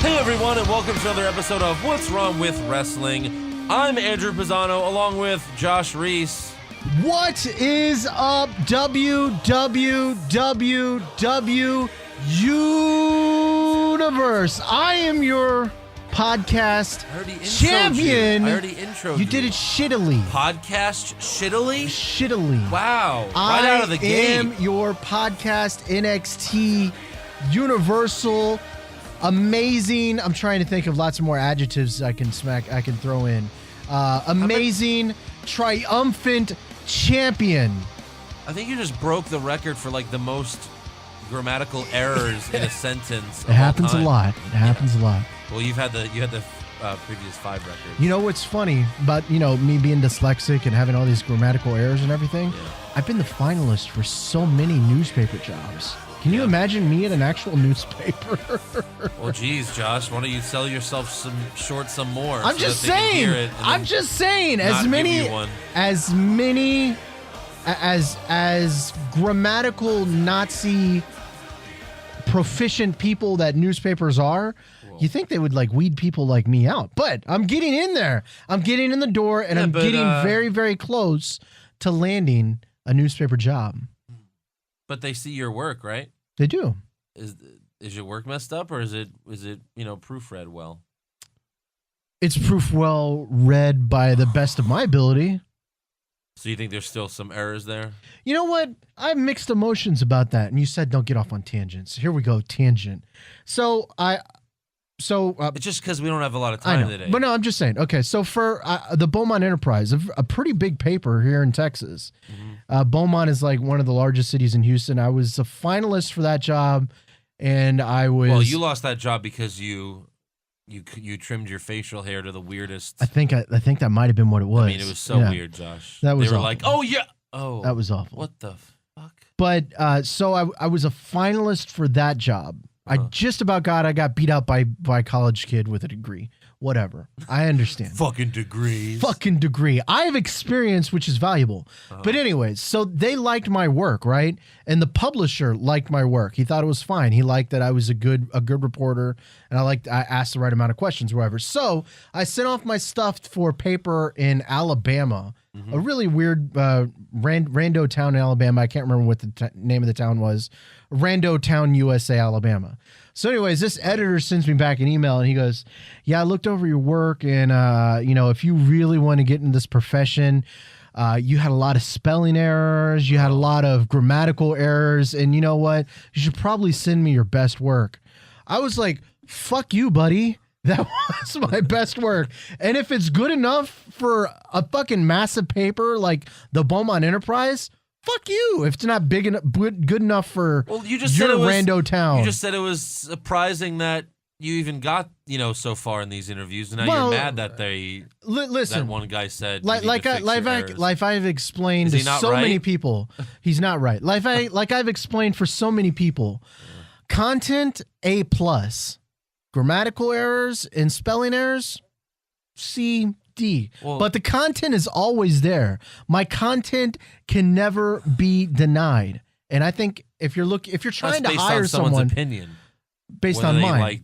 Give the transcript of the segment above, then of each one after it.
Hey everyone, and welcome to another episode of What's Wrong with Wrestling. I'm Andrew Pisano, along with Josh Reese. What is up, WWWW Universe? I am your podcast champion. I already introed you. You did it shittily. Podcast shittily? Shittily. Wow. Right out of the gate. I am your podcast NXT Universal. Amazing. I'm trying to think of lots of more adjectives I can throw in. Amazing, triumphant champion. I think you just broke the record for like the most grammatical errors in a sentence. It happens a lot. It happens a lot. Well, you had the previous 5 records. You know what's funny about me being dyslexic and having all these grammatical errors and everything? Yeah. I've been the finalist for so many newspaper jobs. Can you imagine me at an actual newspaper? Well, geez, Josh, why don't you sell yourself some more? I'm just saying. As many grammatical Nazi proficient people that newspapers are, you think they would like weed people like me out. But I'm getting in there. I'm getting in the door, and I'm getting very, very close to landing a newspaper job. But they see your work, right? They do. Is your work messed up, or is it proofread well? It's proof well read by the best of my ability. So you think there's still some errors there? You know what? I have mixed emotions about that. And you said don't get off on tangents. Here we go, tangent. It's just because we don't have a lot of time today. But no, I'm just saying. Okay, so for the Beaumont Enterprise, a pretty big paper here in Texas. Mm-hmm. Beaumont is like one of the largest cities in Houston. I was a finalist for that job, and I was. Well, you lost that job because you trimmed your facial hair to the weirdest. I think that might have been what it was. I mean, it was so weird, Josh. They were awful. Like, oh yeah, that was awful. What the fuck? But so I was a finalist for that job. I got beat out by a college kid with a degree. Whatever. I understand. Fucking degrees. Fucking degree. I have experience, which is valuable. But anyways, so they liked my work, right? And the publisher liked my work. He thought it was fine. He liked that I was a good reporter, and I asked the right amount of questions, or whatever. So I sent off my stuff for paper in Alabama. Mm-hmm. A really weird rando town in Alabama. I can't remember what the name of the town was. Rando Town, USA, Alabama. So anyways, this editor sends me back an email, and he goes, yeah, I looked over your work, and if you really want to get in this profession, you had a lot of spelling errors, you had a lot of grammatical errors, and you know what? You should probably send me your best work. I was like, fuck you, buddy. That was my best work. And if it's good enough for a fucking massive paper like the Beaumont Enterprise, fuck you. If it's not big enough, good enough for your rando town. You just said it was surprising that you even got, so far in these interviews, and now you're mad that that one guy said like I've explained to so many people. He's not right. Like I've explained for so many people. Content A+. Grammatical errors and spelling errors, C, D. But the content is always there. My content can never be denied. And I think if you're trying to hire someone, opinion, based on mine, like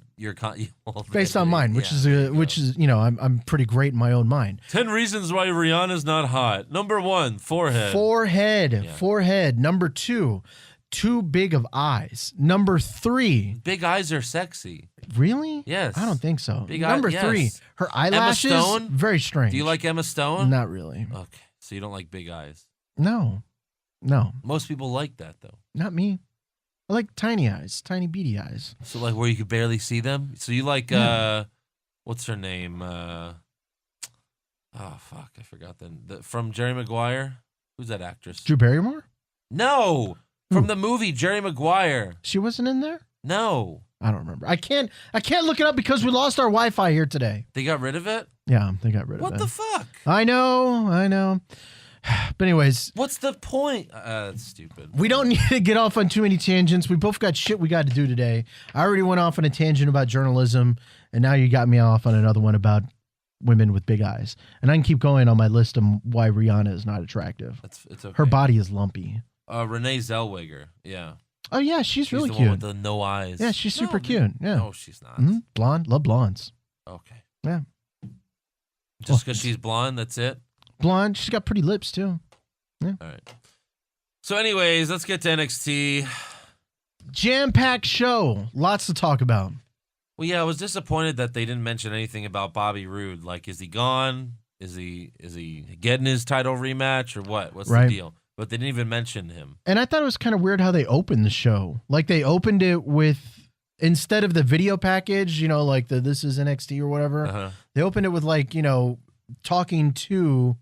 based on mine, which is I'm pretty great in my own mind. 10 reasons why Rihanna's not hot. Number 1, forehead. Forehead. Number 2. Too big of eyes. Number 3. Big eyes are sexy. Really? Yes. I don't think so. Number 3. Her eyelashes. Emma Stone? Very strange. Do you like Emma Stone? Not really. Okay. So you don't like big eyes? No. Most people like that, though. Not me. I like tiny eyes. Tiny beady eyes. So like where you could barely see them? So you like, what's her name? Oh, fuck. I forgot from Jerry Maguire? Who's that actress? Drew Barrymore? No. From the movie Jerry Maguire. She wasn't in there? No. I don't remember. I can't look it up because we lost our Wi-Fi here today. They got rid of it? Yeah, they got rid of it. What the fuck? I know. But anyways. What's the point? That's stupid. We don't need to get off on too many tangents. We both got shit we got to do today. I already went off on a tangent about journalism, and now you got me off on another one about women with big eyes. And I can keep going on my list of why Rihanna is not attractive. It's okay. Her body is lumpy. Renee Zellweger, yeah. Oh yeah, she's really the cute. one with the no eyes. Yeah, she's super cute. Yeah. No, she's not. Blonde, love blondes. Okay. Yeah. Just because she's blonde, that's it? Blonde. She's got pretty lips too. Yeah. All right. So anyways, let's get to NXT. Jam-packed show. Lots to talk about. Well, yeah, I was disappointed that they didn't mention anything about Bobby Roode. Like, is he gone? Is he getting his title rematch or what? What's the deal? But they didn't even mention him. And I thought it was kind of weird how they opened the show. Like they opened it with, instead of the video package, like the This Is NXT or whatever, they opened it with talking to,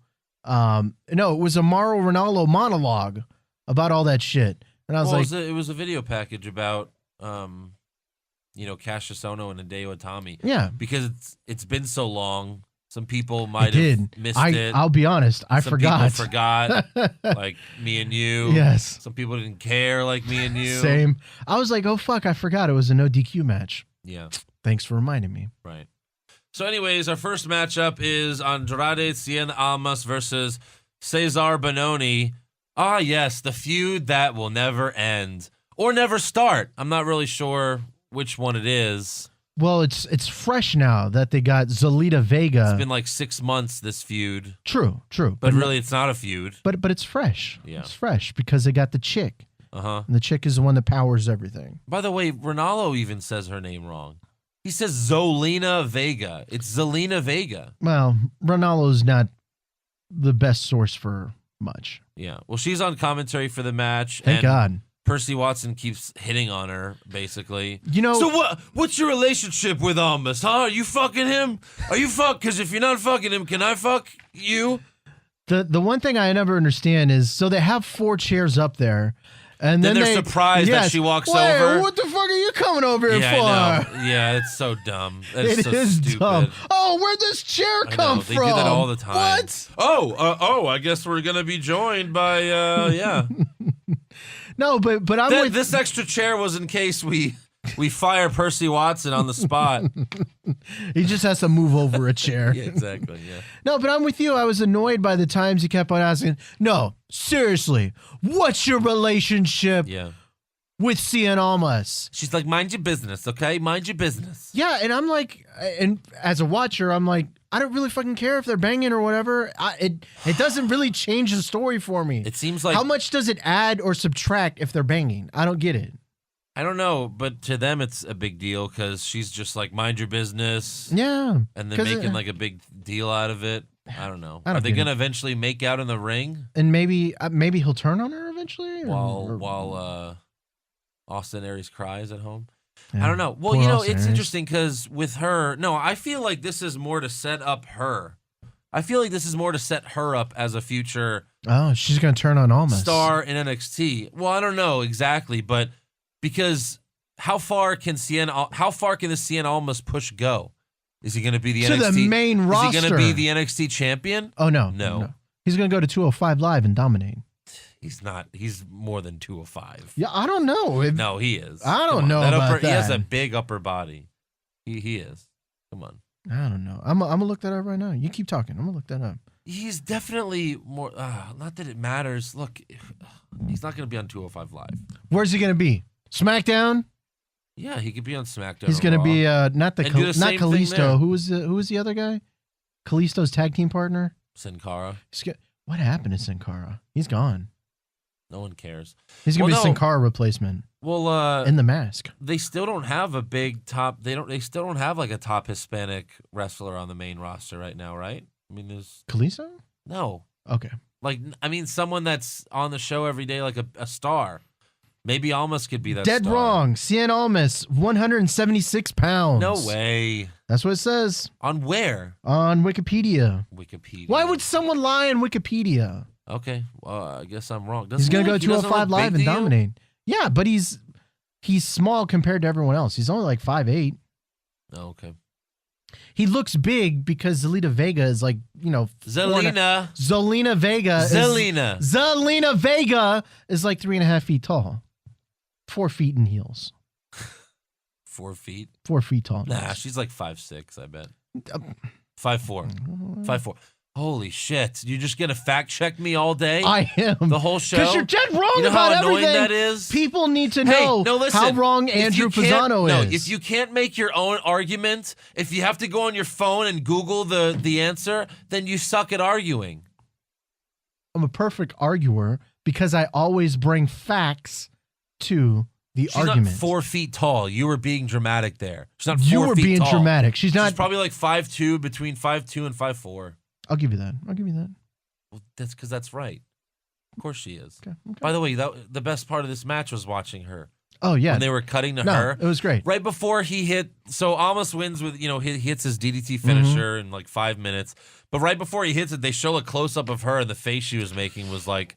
no, it was a Mauro Ranallo monologue about all that shit. And I was it was a video package about, Cassius Ohno and Hideo Itami. Yeah. Because it's been so long. Some people might have missed it. I'll be honest. I forgot. Some people forgot, like me and you. Yes. Some people didn't care, like me and you. Same. I was like, oh, fuck, I forgot. It was a no DQ match. Yeah. Thanks for reminding me. Right. So anyways, our first matchup is Andrade Cien Almas versus Cesar Bononi. Ah, yes, the feud that will never end or never start. I'm not really sure which one it is. Well, it's fresh now that they got Zelita Vega. It's been like 6 months, this feud. True. But really, it's not a feud. But it's fresh. Yeah. It's fresh because they got the chick. Uh-huh. And the chick is the one that powers everything. By the way, Ronaldo even says her name wrong. He says Zolina Vega. It's Zelina Vega. Well, Ronaldo's not the best source for much. Yeah. Well, she's on commentary for the match. Thank God. Percy Watson keeps hitting on her, basically. So what's your relationship with Almas, huh? Are you fucking him? Are you Because if you're not fucking him, can I fuck you? The one thing I never understand is, so they have 4 chairs up there, and then they're surprised that she walks over. What the fuck are you coming over here for? I know. Yeah, it's so dumb. It so is stupid. dumb. Oh, where'd this chair come from? They do that all the time. What? I guess we're gonna be joined by yeah. No, but I'm with this extra chair was in case we fire Percy Watson on the spot. He just has to move over a chair. Yeah, exactly. Yeah. No, but I'm with you. I was annoyed by the times he kept on asking, no, seriously, what's your relationship with Cien Almas? She's like, mind your business, okay? Mind your business. Yeah, and I'm like, and as a watcher, I'm like, I don't really fucking care if they're banging or whatever. It doesn't really change the story for me. It seems like... How much does it add or subtract if they're banging? I don't get it. I don't know, but to them it's a big deal because she's just like, mind your business. Yeah. And then making like a big deal out of it. I don't know. Are they going to eventually make out in the ring? And maybe he'll turn on her eventually? While Austin Aries cries at home? Yeah. I don't know. Well, Austin it's Aries. interesting because with her, no, I feel like this is more to set up her. I feel like this is more to set her up as a future she's going to turn on Almas. Star in NXT. Well, I don't know exactly, but because how far can the Cien Almas push go? Is he going to be the NXT? The main roster. Is he going to be the NXT champion? Oh, no. No. He's going to go to 205 Live and dominate. He's not. He's more than 205. Yeah, I don't know. No, he is. I don't know about that. He has a big upper body. He is. Come on. I don't know. I'm going to look that up right now. You keep talking. I'm going to look that up. He's definitely more... not that it matters. Look, he's not going to be on 205 Live. Where's he going to be? SmackDown? Yeah, he could be on SmackDown. He's going to be not Kalisto. Who was the other guy? Kalisto's tag team partner? Sin Cara. What happened to Sin Cara? He's gone. No one cares. He's going to be Sin Cara replacement. Well, in the mask. They still don't have a big top. They still don't have like a top Hispanic wrestler on the main roster right now, right? I mean, there's Kalisto? No. Okay. Like, I mean, someone that's on the show every day, like a star. Maybe Almas could be that Dead star. wrong. Cien Almas, 176 pounds. No way. That's what it says. On where? On Wikipedia. Wikipedia. Why would someone lie on Wikipedia? Okay. Well, I guess I'm wrong. He's going to go 205 Live and dominate. Yeah, but he's small compared to everyone else. He's only like 5'8". Oh, okay. He looks big because Zelita Vega is like, Zelina Vega is like 3.5 feet tall. 4 feet in heels. 4 feet? 4 feet tall. Nah, she's like 5'6", I bet. 5'4". 5'4". Holy shit. You're just going to fact check me all day? I am. The whole show? Because you're dead wrong You know about how annoying everything. that is? People need to know how wrong Andrew Pisano is. No, if you can't make your own argument, if you have to go on your phone and Google the answer, then you suck at arguing. I'm a perfect arguer because I always bring facts to the argument. She's not 4 feet tall. You were being dramatic there. She's not 4 feet tall. You were being dramatic. She's probably like 5'2", between 5'2" and 5'4". I'll give you that. I'll give you that. Well, that's because that's right. Of course she is. Okay. By the way, the best part of this match was watching her. Oh, yeah. When they were cutting to her. It was great. Right before he hit, so Almas wins with, he hits his DDT finisher in like 5 minutes. But right before he hits it, they show a close-up of her, and the face she was making was like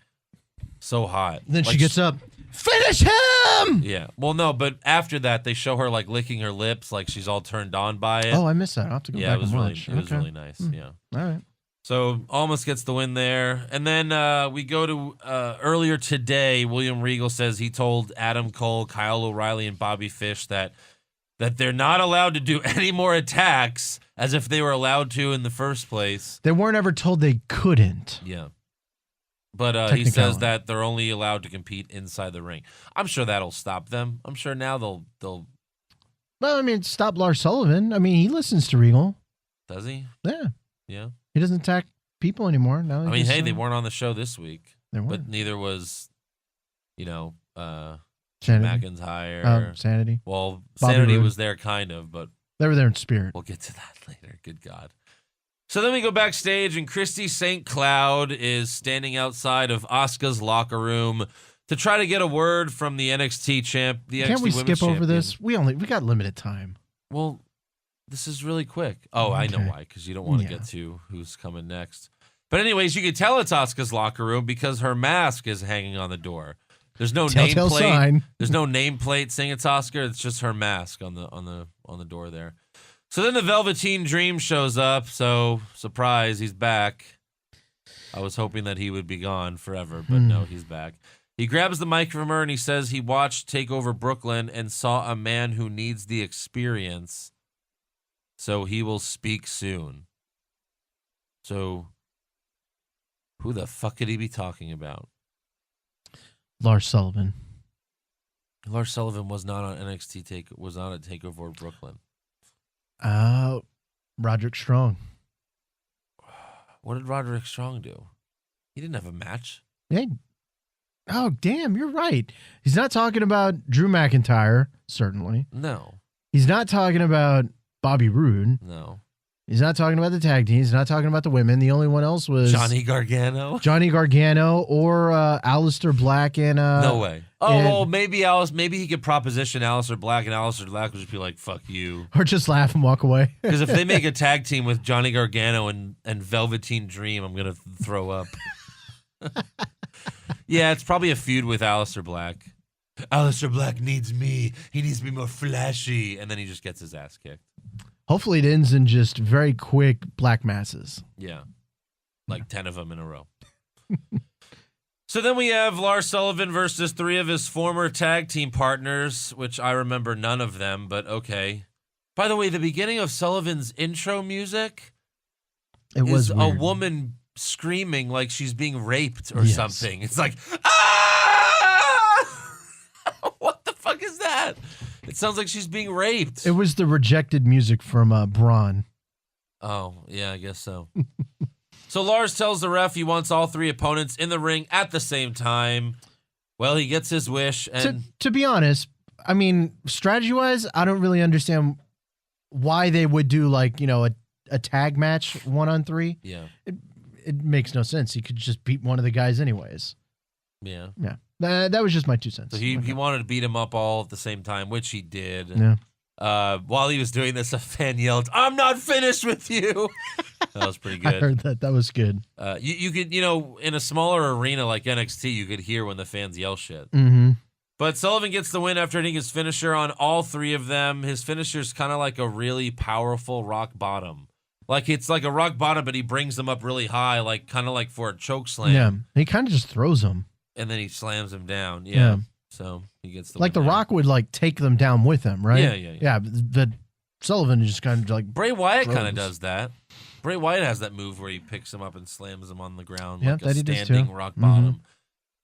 so hot. Then like, she gets up. Finish him! Yeah. Well, no, but after that, they show her like licking her lips, like she's all turned on by it. Oh, I missed that. I'll have to go back and watch. It was really nice. Yeah. All right. So Almas gets the win there. And then we go to earlier today, William Regal says he told Adam Cole, Kyle O'Reilly, and Bobby Fish that they're not allowed to do any more attacks, as if they were allowed to in the first place. They weren't ever told they couldn't. Yeah. But he says that they're only allowed to compete inside the ring. I'm sure that'll stop them. I'm sure now they'll. Well, I mean, stop Lars Sullivan. I mean, he listens to Regal. Does he? Yeah. Yeah. He doesn't attack people anymore. Now. I mean, hey, they weren't on the show this week. They weren't. But neither was, Sanity. McIntyre. Sanity. Well, Bobby Sanity Roode was there kind of, but they were there in spirit. We'll get to that later. Good God. So then we go backstage, and Christy St. Cloud is standing outside of Asuka's locker room to try to get a word from the NXT champ. Can't we skip over this? We got limited time. Well, this is really quick. Oh, okay. I know why, because you don't want to get to who's coming next. But anyways, you can tell it's Asuka's locker room because her mask is hanging on the door. There's no nameplate. There's no nameplate saying it's Asuka. It's just her mask on the door there. So then the Velveteen Dream shows up. So surprise, he's back. I was hoping that he would be gone forever, but no, he's back. He grabs the mic from her and he says he watched Takeover Brooklyn and saw a man who needs the experience. So he will speak soon. So who the fuck could he be talking about? Lars Sullivan. Lars Sullivan was not on NXT was not at Takeover Brooklyn. Roderick Strong. What did Roderick Strong do? He didn't have a match. Hey. Oh, damn, you're right. He's not talking about Drew McIntyre, certainly. No. He's not talking about Bobby Roode. No. He's not talking about the tag team. He's not talking about the women. The only one else was Johnny Gargano. Johnny Gargano or Aleister Black and no way. Oh, well, maybe he could proposition Aleister Black, and Aleister Black would just be like, "Fuck you," or just laugh and walk away. Because if they make a tag team with Johnny Gargano and Velveteen Dream, I'm gonna throw up. Yeah, it's probably a feud with Aleister Black. Aleister Black needs me. He needs to be more flashy, and then he just gets his ass kicked. Hopefully it ends in just very quick black masses. Yeah. Like 10 of them in a row. So then we have Lars Sullivan versus 3 of his former tag team partners, which I remember none of them, but okay. By the way, the beginning of Sullivan's intro music is a woman screaming like she's being raped or something. It's like, ah! What the fuck is that? It sounds like she's being raped. It was the rejected music from Braun. Oh, yeah, I guess so. So Lars tells the ref he wants all 3 opponents in the ring at the same time. Well, he gets his wish. And to be honest, I mean, strategy-wise, I don't really understand why they would do a tag match 1-on-3. Yeah. It makes no sense. He could just beat one of the guys anyways. Yeah. Yeah. That was just my 2 cents. So he wanted to beat him up all at the same time, which he did. Yeah. While he was doing this, a fan yelled, "I'm not finished with you." That was pretty good. I heard that. That was good. You could, in a smaller arena like NXT, you could hear when the fans yell shit. Mm-hmm. But Sullivan gets the win after hitting his finisher on all 3 of them. His finisher's kind of like a really powerful rock bottom. Like it's like a rock bottom, but he brings them up really high, kind of like for a choke slam. Yeah. He kind of just throws them. And then he slams him down. Yeah. So he gets the win. Like The Rock would take them down with him, right? Yeah. Yeah, but Sullivan is just kind of like Bray Wyatt kind of does that. Bray Wyatt has that move where he picks him up and slams him on the ground Yeah, like a that he does standing too. rock bottom.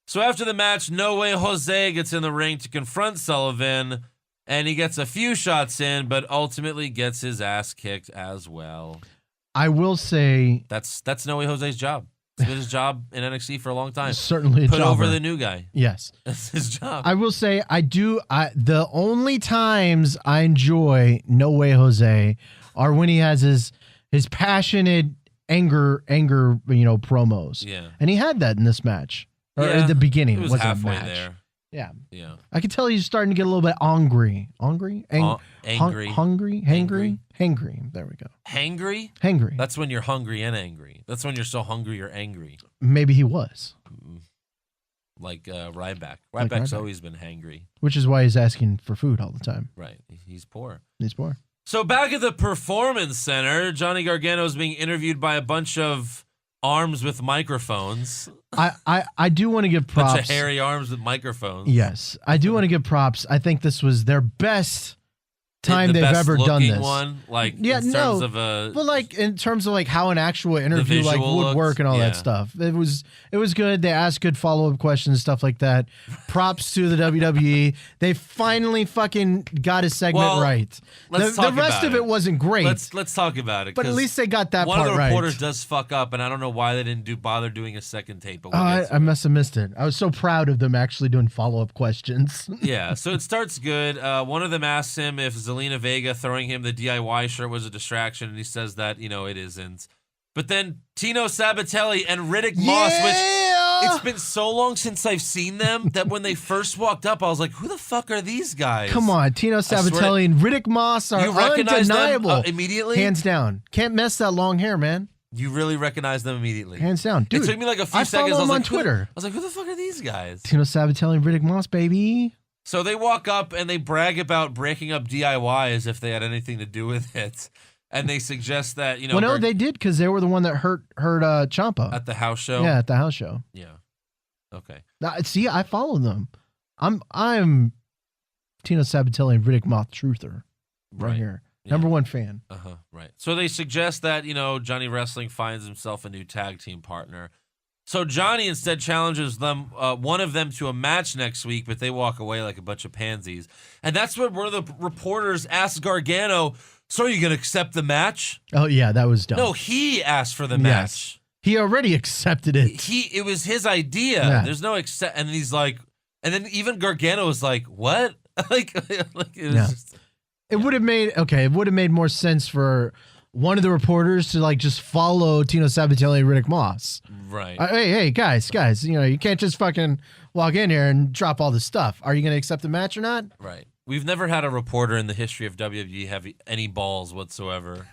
So after the match, No Way Jose gets in the ring to confront Sullivan, and he gets a few shots in, but ultimately gets his ass kicked as well. I will say That's No Way Jose's job. It's been his job in NXT for a long time. certainly a Put jobber. over the new guy. Yes. That's his job. I will say the only times I enjoy No Way Jose are when he has his passionate anger, promos. Yeah. And he had that in this match. Or Yeah, at the beginning. It was wasn't a halfway match. there. Yeah. Yeah. I could tell he's starting to get a little bit angry. Angry? Angry. Hangry? Hangry. There we go. Hangry? Hangry. That's when you're hungry and angry. That's when you're so hungry you're angry. Maybe he was. Like Ryback. Like Ryback's Ryback. always been hangry. Which is why he's asking for food all the time. Right. He's poor. He's poor. So back at the Performance Center, Johnny Gargano is being interviewed by a bunch of arms with microphones. I do want to give props. Bunch of hairy arms with microphones. Yes. I do want to give props. I think this was their best time The they've best ever done looking this. one, like Yeah, in terms of But like in terms of like how an actual interview like visual would looks, work and all yeah. that stuff. It was good. They asked good follow-up questions, stuff like that. Props to the WWE. They finally fucking got his segment right. let's The talk rest about of it wasn't great. Let's talk about it. But at 'cause least they got that one part of the right. reporters does fuck up, and I don't know why they didn't bother doing a second tape. But I must have missed it. I was so proud of them actually doing follow-up questions. Yeah, so it starts good. One of them asks him if Zelina Vega throwing him the DIY shirt was a distraction, and he says that, it isn't. But then Tino Sabatelli and Riddick Moss, which it's been so long since I've seen them that when they first walked up, I was like, who the fuck are these guys? Come on, Tino Sabatelli and Riddick Moss are You recognize undeniable. them immediately? Hands down. Can't mess that long hair, man. You really recognize them immediately? Hands down. Dude, it took me like a few I seconds. follow I was him on like, Twitter. I was like, who the fuck are these guys? Tino Sabatelli and Riddick Moss, baby. So they walk up and they brag about breaking up DIY as if they had anything to do with it. And they suggest that, Well, no, they did because they were the one that hurt Ciampa. at the house show. Yeah, at the house show. Yeah. Okay. See, I follow them. I'm Tino Sabatelli and Riddick Moss truther right here. Yeah. Number one fan. Right. So they suggest that, Johnny Wrestling finds himself a new tag team partner. So Johnny instead challenges them, one of them to a match next week, but they walk away like a bunch of pansies. And that's when one of the reporters asks Gargano, so are you going to accept the match? Oh, yeah, that was dumb. No, he asked for the match. He already accepted it. It was his idea. Yeah. There's no accept. And he's like, and then even Gargano was like, what? like it was just. It would have made more sense for one of the reporters to like just follow Tino Sabatelli and Riddick Moss. Right. Hey, guys, you can't just fucking walk in here and drop all this stuff. Are you going to accept the match or not? Right. We've never had a reporter in the history of WWE have any balls whatsoever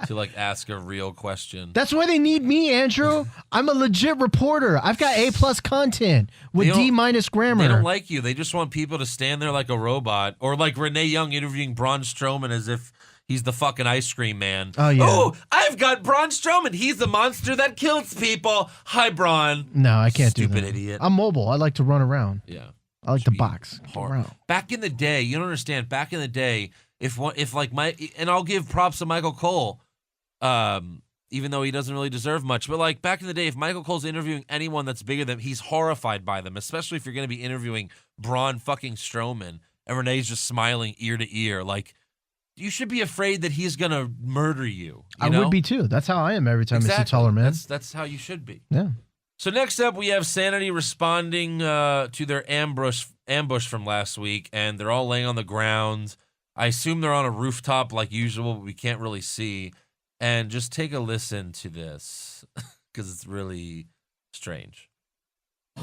to like ask a real question. That's why they need me, Andrew. I'm a legit reporter. I've got A+ content with D- grammar. They don't like you. They just want people to stand there like a robot, or like Renee Young interviewing Braun Strowman as if he's the fucking ice cream man. Oh, yeah. Oh, I've got Braun Strowman. He's the monster that kills people. Hi, Braun. No, I can't do that. Stupid idiot. I'm mobile. I like to run around. Yeah. I like to box. Hard. Around. Back in the day, you don't understand. Back in the day, if I'll give props to Michael Cole, even though he doesn't really deserve much. But like back in the day, if Michael Cole's interviewing anyone that's bigger than him, he's horrified by them, especially if you're going to be interviewing Braun fucking Strowman and Renee's just smiling ear to ear. Like, you should be afraid that he's going to murder you. I would be too. That's how I am every time I see taller man. That's how you should be. Yeah. So next up, we have Sanity responding to their ambush from last week, and they're all laying on the ground. I assume they're on a rooftop like usual, but we can't really see. And just take a listen to this, because it's really strange.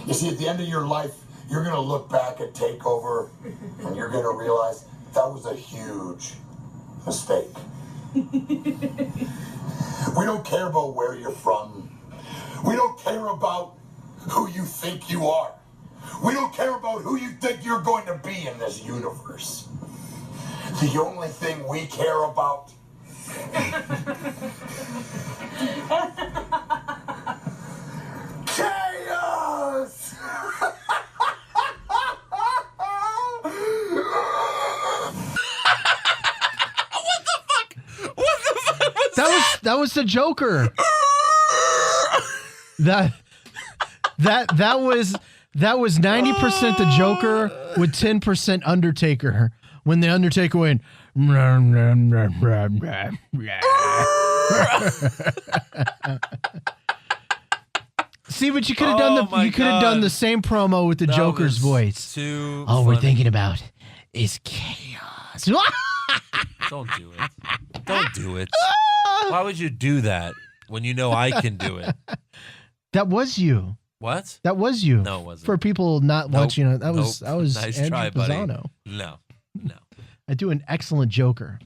You see, at the end of your life, you're going to look back at TakeOver, and you're going to realize that was a huge mistake. We don't care about where you're from. We don't care about who you think you are. We don't care about who you think you're going to be in this universe. The only thing we care about chaos! What the fuck was That was the Joker. that was 90% the Joker with 10% Undertaker. When the Undertaker went. See, but you could have done you could have done the same promo with the Joker's voice. All we're thinking about is chaos. Don't do it. Don't do it. Why would you do that when you know I can do it? That was you. What? That was you. No, it wasn't. For people not watching it, that was nice Andrew try, buddy. Pisano. No. I do an excellent Joker.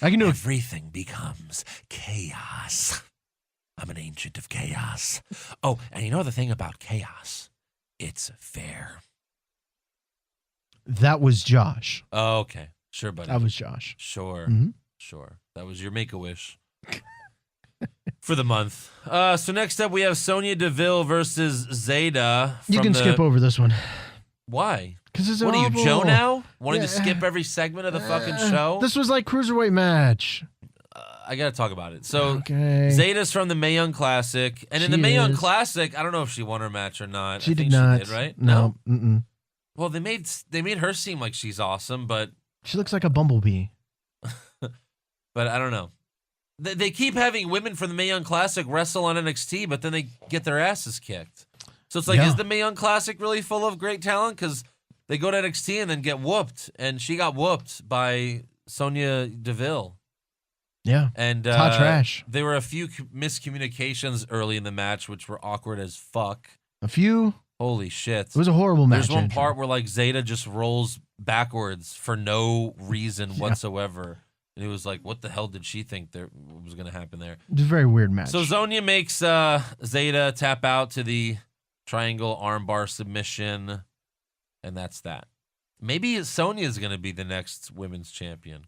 I can do Everything becomes chaos. I'm an ancient of chaos. Oh, and you know the thing about chaos? It's fair. That was Josh. Oh, okay. Sure, buddy. That was Josh. Sure. Mm-hmm. Sure. That was your Make-A-Wish. For the month. So next up, we have Sonya Deville versus Zeda. You can skip over this one. Why? Because it's What are you, awful. Joe now? Wanting to skip every segment of the fucking show? This was like Cruiserweight match. I got to talk about it. So Okay. Zeda's from the Mae Young Classic. And in She the Mae Young is. Classic, I don't know if she won her match or not. She I think did not. She did, right? No. Mm-mm. Well, they made her seem like she's awesome, but She looks like a bumblebee. I don't know. They keep having women from the Mae Young Classic wrestle on NXT, but then they get their asses kicked. So it's like, Yeah. is the Mae Young Classic really full of great talent? Because they go to NXT and then get whooped, and she got whooped by Sonya Deville. Yeah. And It's hot trash. There were a few miscommunications early in the match, which were awkward as fuck. A few. Holy shit. It was a horrible match. There's one Andrew. part where like Zeda just rolls backwards for no reason whatsoever. And it was like, what the hell did she think there was going to happen there? It was a very weird match. So Sonya makes Zeda tap out to the triangle armbar submission, and that's that. Maybe Sonya is going to be the next women's champion.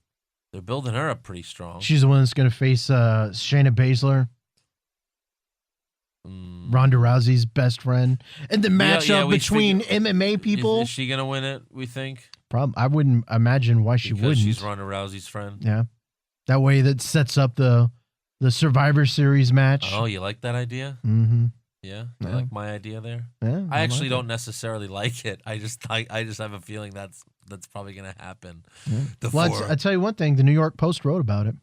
They're building her up pretty strong. She's the one that's going to face Shayna Baszler, Ronda Rousey's best friend. And the matchup between MMA people. Is she going to win it, we think? I wouldn't imagine why she Because wouldn't. she's Ronda Rousey's friend. Yeah. That way that sets up the Survivor Series match. Oh, you like that idea? Mm-hmm. Yeah? You Yeah. like my idea there? Yeah, I actually like don't necessarily like it. I just have a feeling that's probably gonna happen. it. Well, I tell you one thing, the New York Post wrote about it.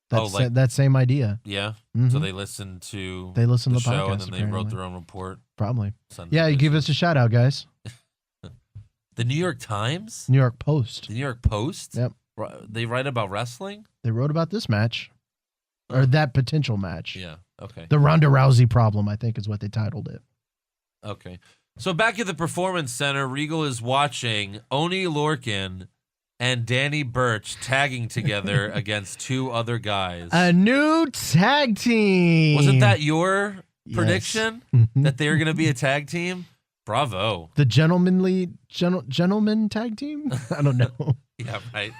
That same idea. Yeah. Mhm. So they listened to They listened the to the show podcast, and then they wrote apparently. their own report. Probably. Sunday Yeah, you give edition. us a shout out, guys. The New York Times, New York Post. the New York Post. Yep. They write about wrestling. They wrote about this match. Or that potential match. Yeah. Okay. The Ronda Rousey problem, I think, is what they titled it. Okay. So back at the Performance Center, Regal is watching Oney Lorcan and Danny Burch tagging together against two other guys. A new tag team. Wasn't that your Yes. prediction that they were going to be a tag team? Bravo. the gentleman tag team? I don't know. Yeah, right.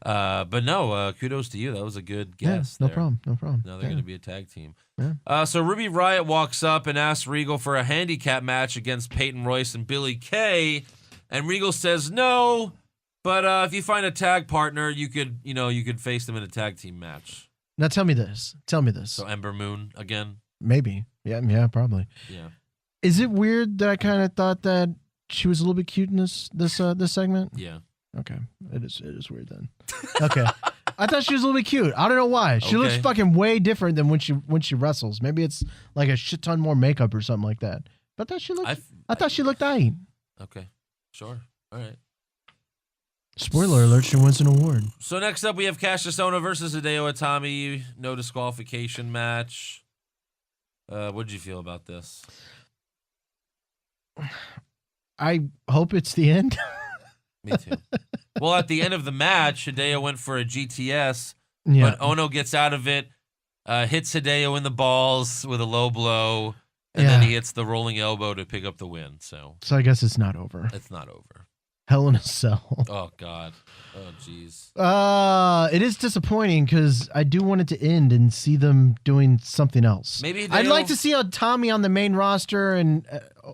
But no, kudos to you. That was a good guess. No there. problem. No problem. Now they're going to be a tag team. Yeah. So Ruby Riott walks up and asks Regal for a handicap match against Peyton Royce and Billy Kay, and Regal says no, but if you find a tag partner, you could face them in a tag team match. Now tell me this. So Ember Moon again. Maybe. Yeah, probably. Yeah. Is it weird that I kind of thought that she was a little bit cute in this segment? Yeah. Okay. It is weird then. Okay. I thought she was a little bit cute. I don't know why. She looks Okay. fucking way different than when she wrestles. Maybe it's like a shit ton more makeup or something like that. But I thought she looked aight. Okay. Sure. All right. Spoiler alert, she wins an award. So next up, we have Cassius Ohno versus Hideo Itami. No disqualification match. What did you feel about this? I hope it's the end. Me too. Well, at the end of the match, Hideo went for a GTS, Yeah. but Ohno gets out of it, hits Hideo in the balls with a low blow, and then Yeah. he hits the rolling elbow to pick up the win. So So I guess it's not over. it's not over. Hell in a Cell. Oh, God. Oh, jeez. It is disappointing because I do want it to end and see them doing something else. Maybe I'd Hideo- like to see a Tommy on the main roster and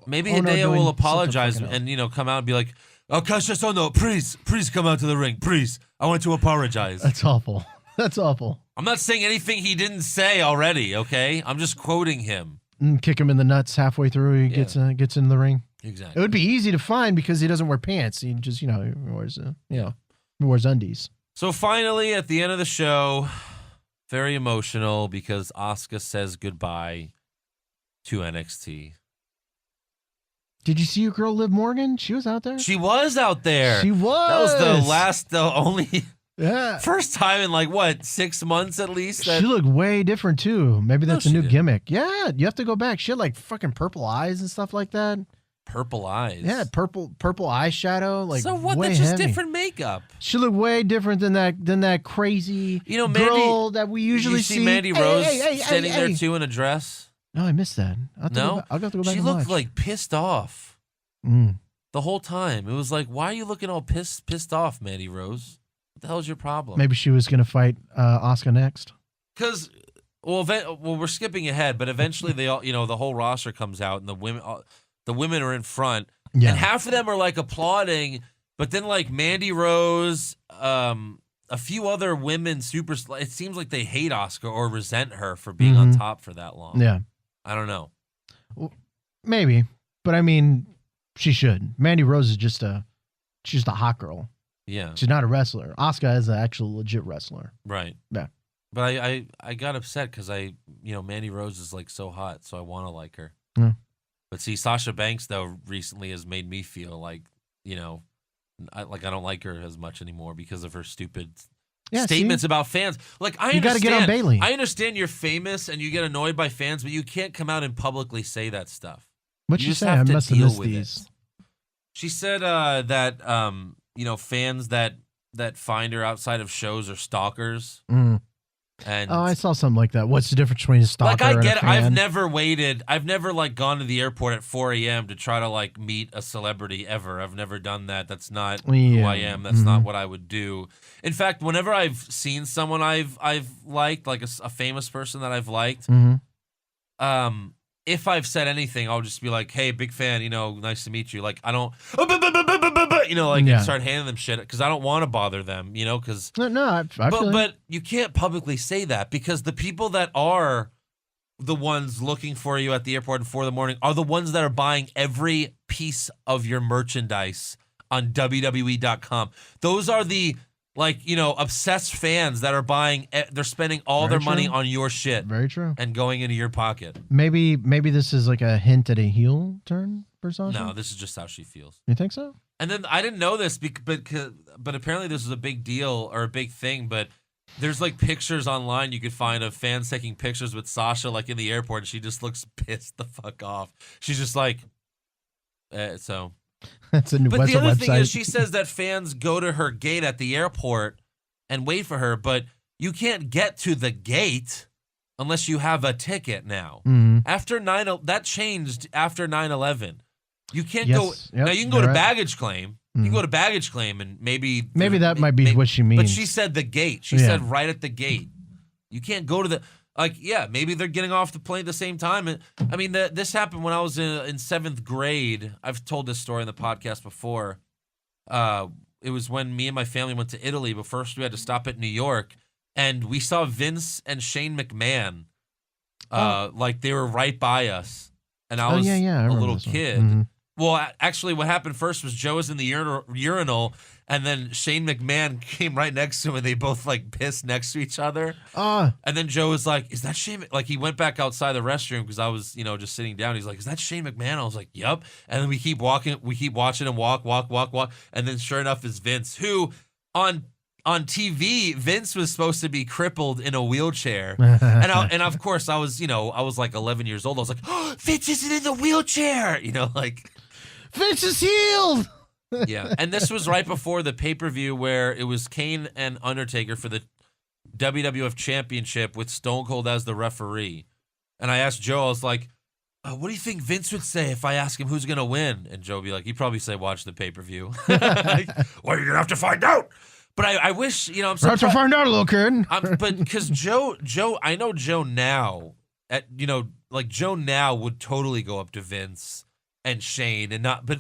Maybe Ohno Hideo doing will something apologize fucking else. and, come out and be like, oh, Cassius Ohno, please come out to the ring. Please. I want to apologize. That's awful. That's awful. I'm not saying anything he didn't say already, okay? I'm just quoting him. Kick him in the nuts halfway through. He gets in the ring. Exactly. It would be easy to find because he doesn't wear pants. He just, he wears, he wears undies. So finally, at the end of the show, very emotional because Asuka says goodbye to NXT. Did you see your girl Liv Morgan? She was out there. She was out there. She was. That was the only Yeah. first time in like what, 6 months at least. She looked way different too. Maybe that's a she new did. gimmick. Yeah, you have to go back. She had like fucking purple eyes and stuff like that. Purple eyes. Yeah, purple eyeshadow. Like, so what? way That's just heavy. different makeup. She looked way different than that crazy Mandy, girl that we usually you see Mandy Rose standing there hey. too in a dress. No, I missed that. I'll have to go back. She and looked watch. like pissed off the whole time. It was like, why are you looking all pissed off, Mandy Rose? What the hell's your problem? Maybe she was gonna fight Asuka next. Because, well, we're skipping ahead, but eventually they all, the whole roster comes out and the women are in front, and half of them are like applauding, but then like Mandy Rose, a few other women it seems like they hate Asuka or resent her for being on top for that long. Yeah. I don't know. Well, maybe, but I mean, she should. Mandy Rose is she's a hot girl. Yeah. She's not a wrestler. Asuka is an actual legit wrestler. Right. Yeah. But I got upset because Mandy Rose is like so hot, so I want to like her. Yeah. But see, Sasha Banks though recently has made me feel like, I don't like her as much anymore because of her stupid statements about fans. Like, I understand. You got to get on Bayley. I understand you're famous and you get annoyed by fans, but you can't come out and publicly say that stuff. What'd you she just say? have I to must have deal missed with these. it. She said that fans that find her outside of shows are stalkers. And I saw something like that. What's the difference between a stalker I and get a it. fan? I've never like gone to the airport at 4 a.m. to try to like meet a celebrity ever. I've never done that. That's not who I am. That's not what I would do. In fact, whenever I've seen someone I've liked, like a famous person that I've liked, if I've said anything, I'll just be like, "Hey, big fan. Nice to meet you." Like, I don't, and start handing them shit because I don't want to bother them. Because I feel but you can't publicly say that because the people that are the ones looking for you at the airport at 4 a.m. are the ones that are buying every piece of your merchandise on WWE.com. Those are the obsessed fans that are buying. They're spending all their money on your shit. Very true. And going into your pocket. Maybe this is like a hint at a heel turn for Sasha. No, this is just how she feels. You think so? And then I didn't know this, but apparently this was a big deal or a big thing. But there's like pictures online you could find of fans taking pictures with Sasha like in the airport, and she just looks pissed the fuck off. She's just like, so. That's a new But the other website. thing is, she says that fans go to her gate at the airport and wait for her, but you can't get to the gate unless you have a ticket now. After that changed after 9/11. You can't go. Now you can go to baggage claim. You can go to baggage claim and maybe that might be what she means. But she said the gate. She said right at the gate. You can't go to the. Maybe they're getting off the plane at the same time. And I mean, this happened when I was in 7th grade. I've told this story in the podcast before. It was when me and my family went to Italy, but first we had to stop at New York, and we saw Vince and Shane McMahon. Like they were right by us, and I was a little kid. Well, actually, what happened first was Joe was in the urinal, and then Shane McMahon came right next to him, and they both like pissed next to each other. And then Joe was like, "Is that Shane?" Like he went back outside the restroom because I was, just sitting down. He's like, "Is that Shane McMahon?" I was like, "Yep." And then we keep walking, we keep watching him walk, and then sure enough, is Vince, who on TV, Vince was supposed to be crippled in a wheelchair, and of course I was like 11 years old. I was like, "Oh, Vince isn't in the wheelchair," like. Vince is healed. Yeah, and this was right before the pay-per-view where it was Kane and Undertaker for the WWF Championship with Stone Cold as the referee. And I asked Joe, I was like, what do you think Vince would say if I ask him who's going to win? And Joe would be like, he'd probably say, watch the pay-per-view. Like, well, you're going to have to find out. But I wish, I'm so to find out, little kid. But because Joe, I know Joe now, Joe now would totally go up to Vince and Shane and not, but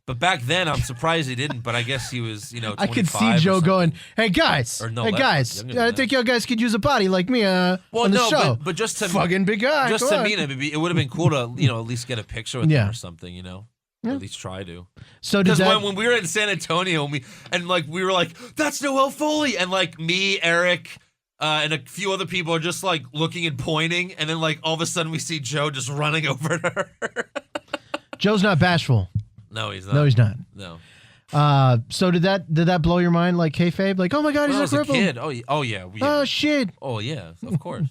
But back then, I'm surprised he didn't. But I guess he was, 25 I could see Joe going, "Hey guys, Or no, hey that's guys, younger than I that. think y'all guys could use a body like me on the no, show." but just to fucking big guy. just come to on. me, it would have been cool to at least get a picture with Yeah. him or something, Or at least try to. So did Because that? when we were in San Antonio and we were like, "That's Noelle Foley," and like me, Eric, and a few other people are just like looking and pointing, and then like all of a sudden we see Joe just running over to her. Joe's not bashful. No, he's not. No, he's not. No. So did that blow your mind like kayfabe? Like, oh my god, When I he's was a a cripple. kid. Oh yeah. Oh shit. Oh yeah, of course.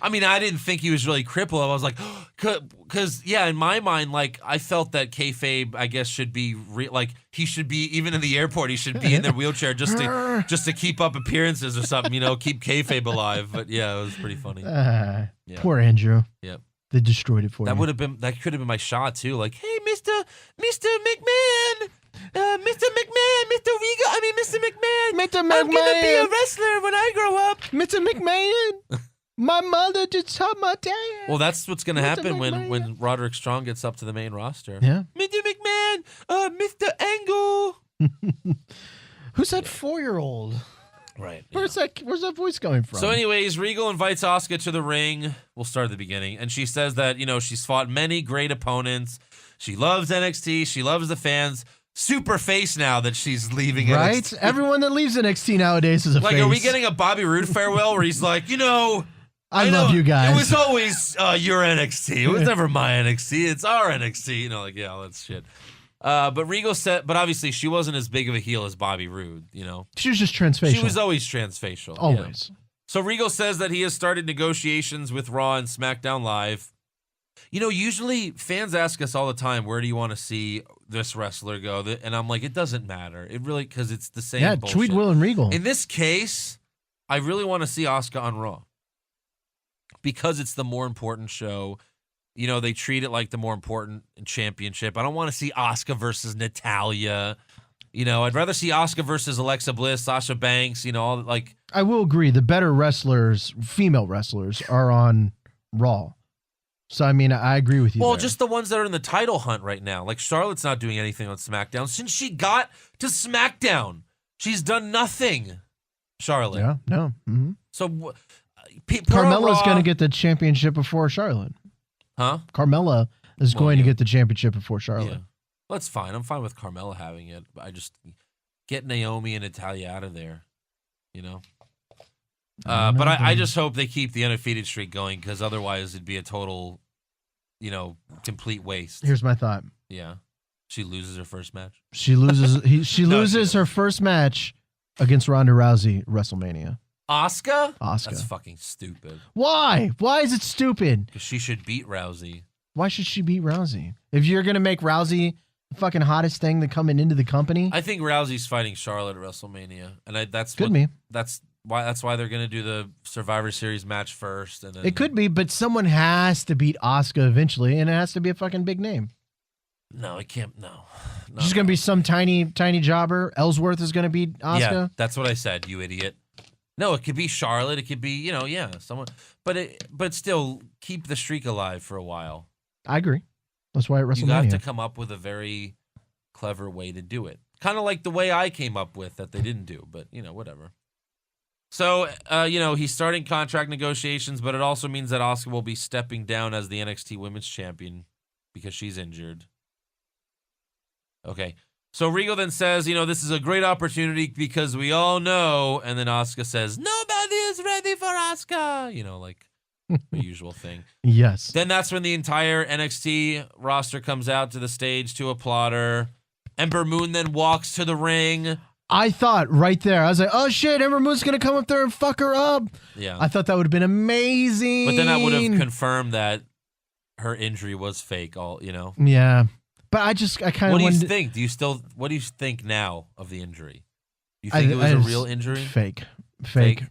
I mean, I didn't think he was really crippled. I was like, because in my mind, like I felt that kayfabe, I guess, should be like he should be even in the airport. He should be in their wheelchair just to keep up appearances or something. Keep kayfabe alive. But yeah, it was pretty funny. Yeah. Poor Andrew. Yep. They destroyed it for you. That could have been my shot too. Like, hey, Mr. McMahon. Mr. McMahon, Mr. McMahon. Mr. I'm gonna be a McMahon. wrestler when I grow up. Mr. McMahon. My mother just taught my dad. Well, that's what's gonna Mr. happen McMahon. when Roderick Strong gets up to the main roster. Yeah. Mr. McMahon, Mr. Angle. Who's that 4-year-old? Right. Where's that voice coming from? So, anyways, Regal invites Asuka to the ring. We'll start at the beginning, and she says that she's fought many great opponents. She loves NXT. She loves the fans. Super face now that she's leaving right? NXT. Everyone that leaves NXT nowadays is a Like, face. are we getting a Bobby Roode farewell where he's like, I love you guys. It was always your NXT. It was never my NXT. It's our NXT. All that shit. But Regal said, but obviously she wasn't as big of a heel as Bobby Roode, She was just transfacial. She was always transfacial. Always. So Regal says that he has started negotiations with Raw and SmackDown Live. Usually fans ask us all the time, where do you want to see this wrestler go? And I'm like, it doesn't matter. It really, because it's the same bullshit. Tweed, Will, and Regal. In this case, I really want to see Asuka on Raw. Because it's the more important show. They treat it like the more important championship. I don't want to see Asuka versus Natalya. I'd rather see Asuka versus Alexa Bliss, Sasha Banks, I will agree. The better wrestlers, female wrestlers, are on Raw. So, I mean, I agree with you. Well, there. just the ones that are in the title hunt right now. Like, Charlotte's not doing anything on SmackDown. Since she got to SmackDown, she's done nothing, Charlotte. Yeah, no. Mm-hmm. So, Carmella's going to get the championship before Charlotte. Huh? Carmella is going to get the championship before Charlotte. Yeah. Well, that's fine. I'm fine with Carmella having it. But I just get Naomi and Natalya out of there, But I just hope they keep the undefeated streak going because otherwise it'd be a total, complete waste. Here's my thought. Yeah. She loses her first match. She loses. She loses her first match against Ronda Rousey at WrestleMania. Asuka? Asuka. That's fucking stupid. Why? Why is it stupid? Because she should beat Rousey. Why should she beat Rousey? If you're gonna make Rousey the fucking hottest thing that coming into the company, I think Rousey's fighting Charlotte at WrestleMania, and that's why they're gonna do the Survivor Series match first, and then it could be, but someone has to beat Asuka eventually, and it has to be a fucking big name. No, it can't. No. She's gonna be some tiny jobber. Ellsworth is gonna beat Asuka. Yeah, that's what I said, you idiot. No, it could be Charlotte. It could be, someone. But still, keep the streak alive for a while. I agree. That's why at WrestleMania. You have to come up with a very clever way to do it. Kind of like the way I came up with that they didn't do, but, whatever. So, he's starting contract negotiations, but it also means that Asuka will be stepping down as the NXT Women's Champion because she's injured. Okay. So Regal then says, this is a great opportunity because we all know, and then Asuka says, nobody is ready for Asuka, like the usual thing. Yes. Then that's when the entire NXT roster comes out to the stage to applaud her. Ember Moon then walks to the ring. I thought right there, I was like, oh shit, Ember Moon's going to come up there and fuck her up. Yeah. I thought that would have been amazing. But then that would have confirmed that her injury was fake, Yeah. But I kind of. What do you think? What do you think now of the injury? You think it was a real injury? Fake.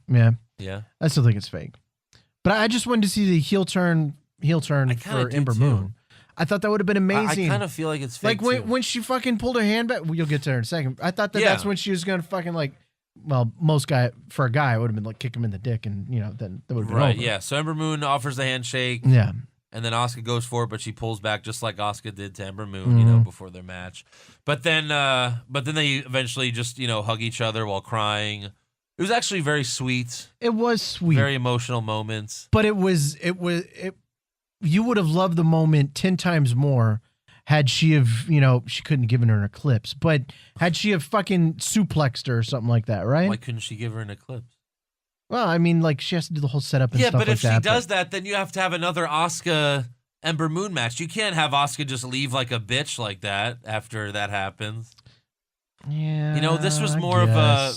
Yeah. Yeah. I still think it's fake. But I just wanted to see the heel turn for Ember Moon. I thought that would have been amazing. I kind of feel like it's fake like when she fucking pulled her hand back. Well, you'll get to her in a second. I thought that's when she was gonna fucking for a guy, it would have been like kick him in the dick, and then that would have been right. over. Yeah. So Ember Moon offers the handshake. Yeah. And then Asuka goes for it, but she pulls back just like Asuka did to Ember Moon, before their match. But then they eventually just, hug each other while crying. It was actually very sweet. It was sweet. Very emotional moments. But you would have loved the moment 10 times more had she have, she couldn't have given her an eclipse, but had she have fucking suplexed her or something like that, right? Why couldn't she give her an eclipse? Well, I mean, like, she has to do the whole setup and stuff like that. Yeah, but if she does that, then you have to have another Asuka Ember Moon match. You can't have Asuka just leave like a bitch like that after that happens. Yeah. This was more of a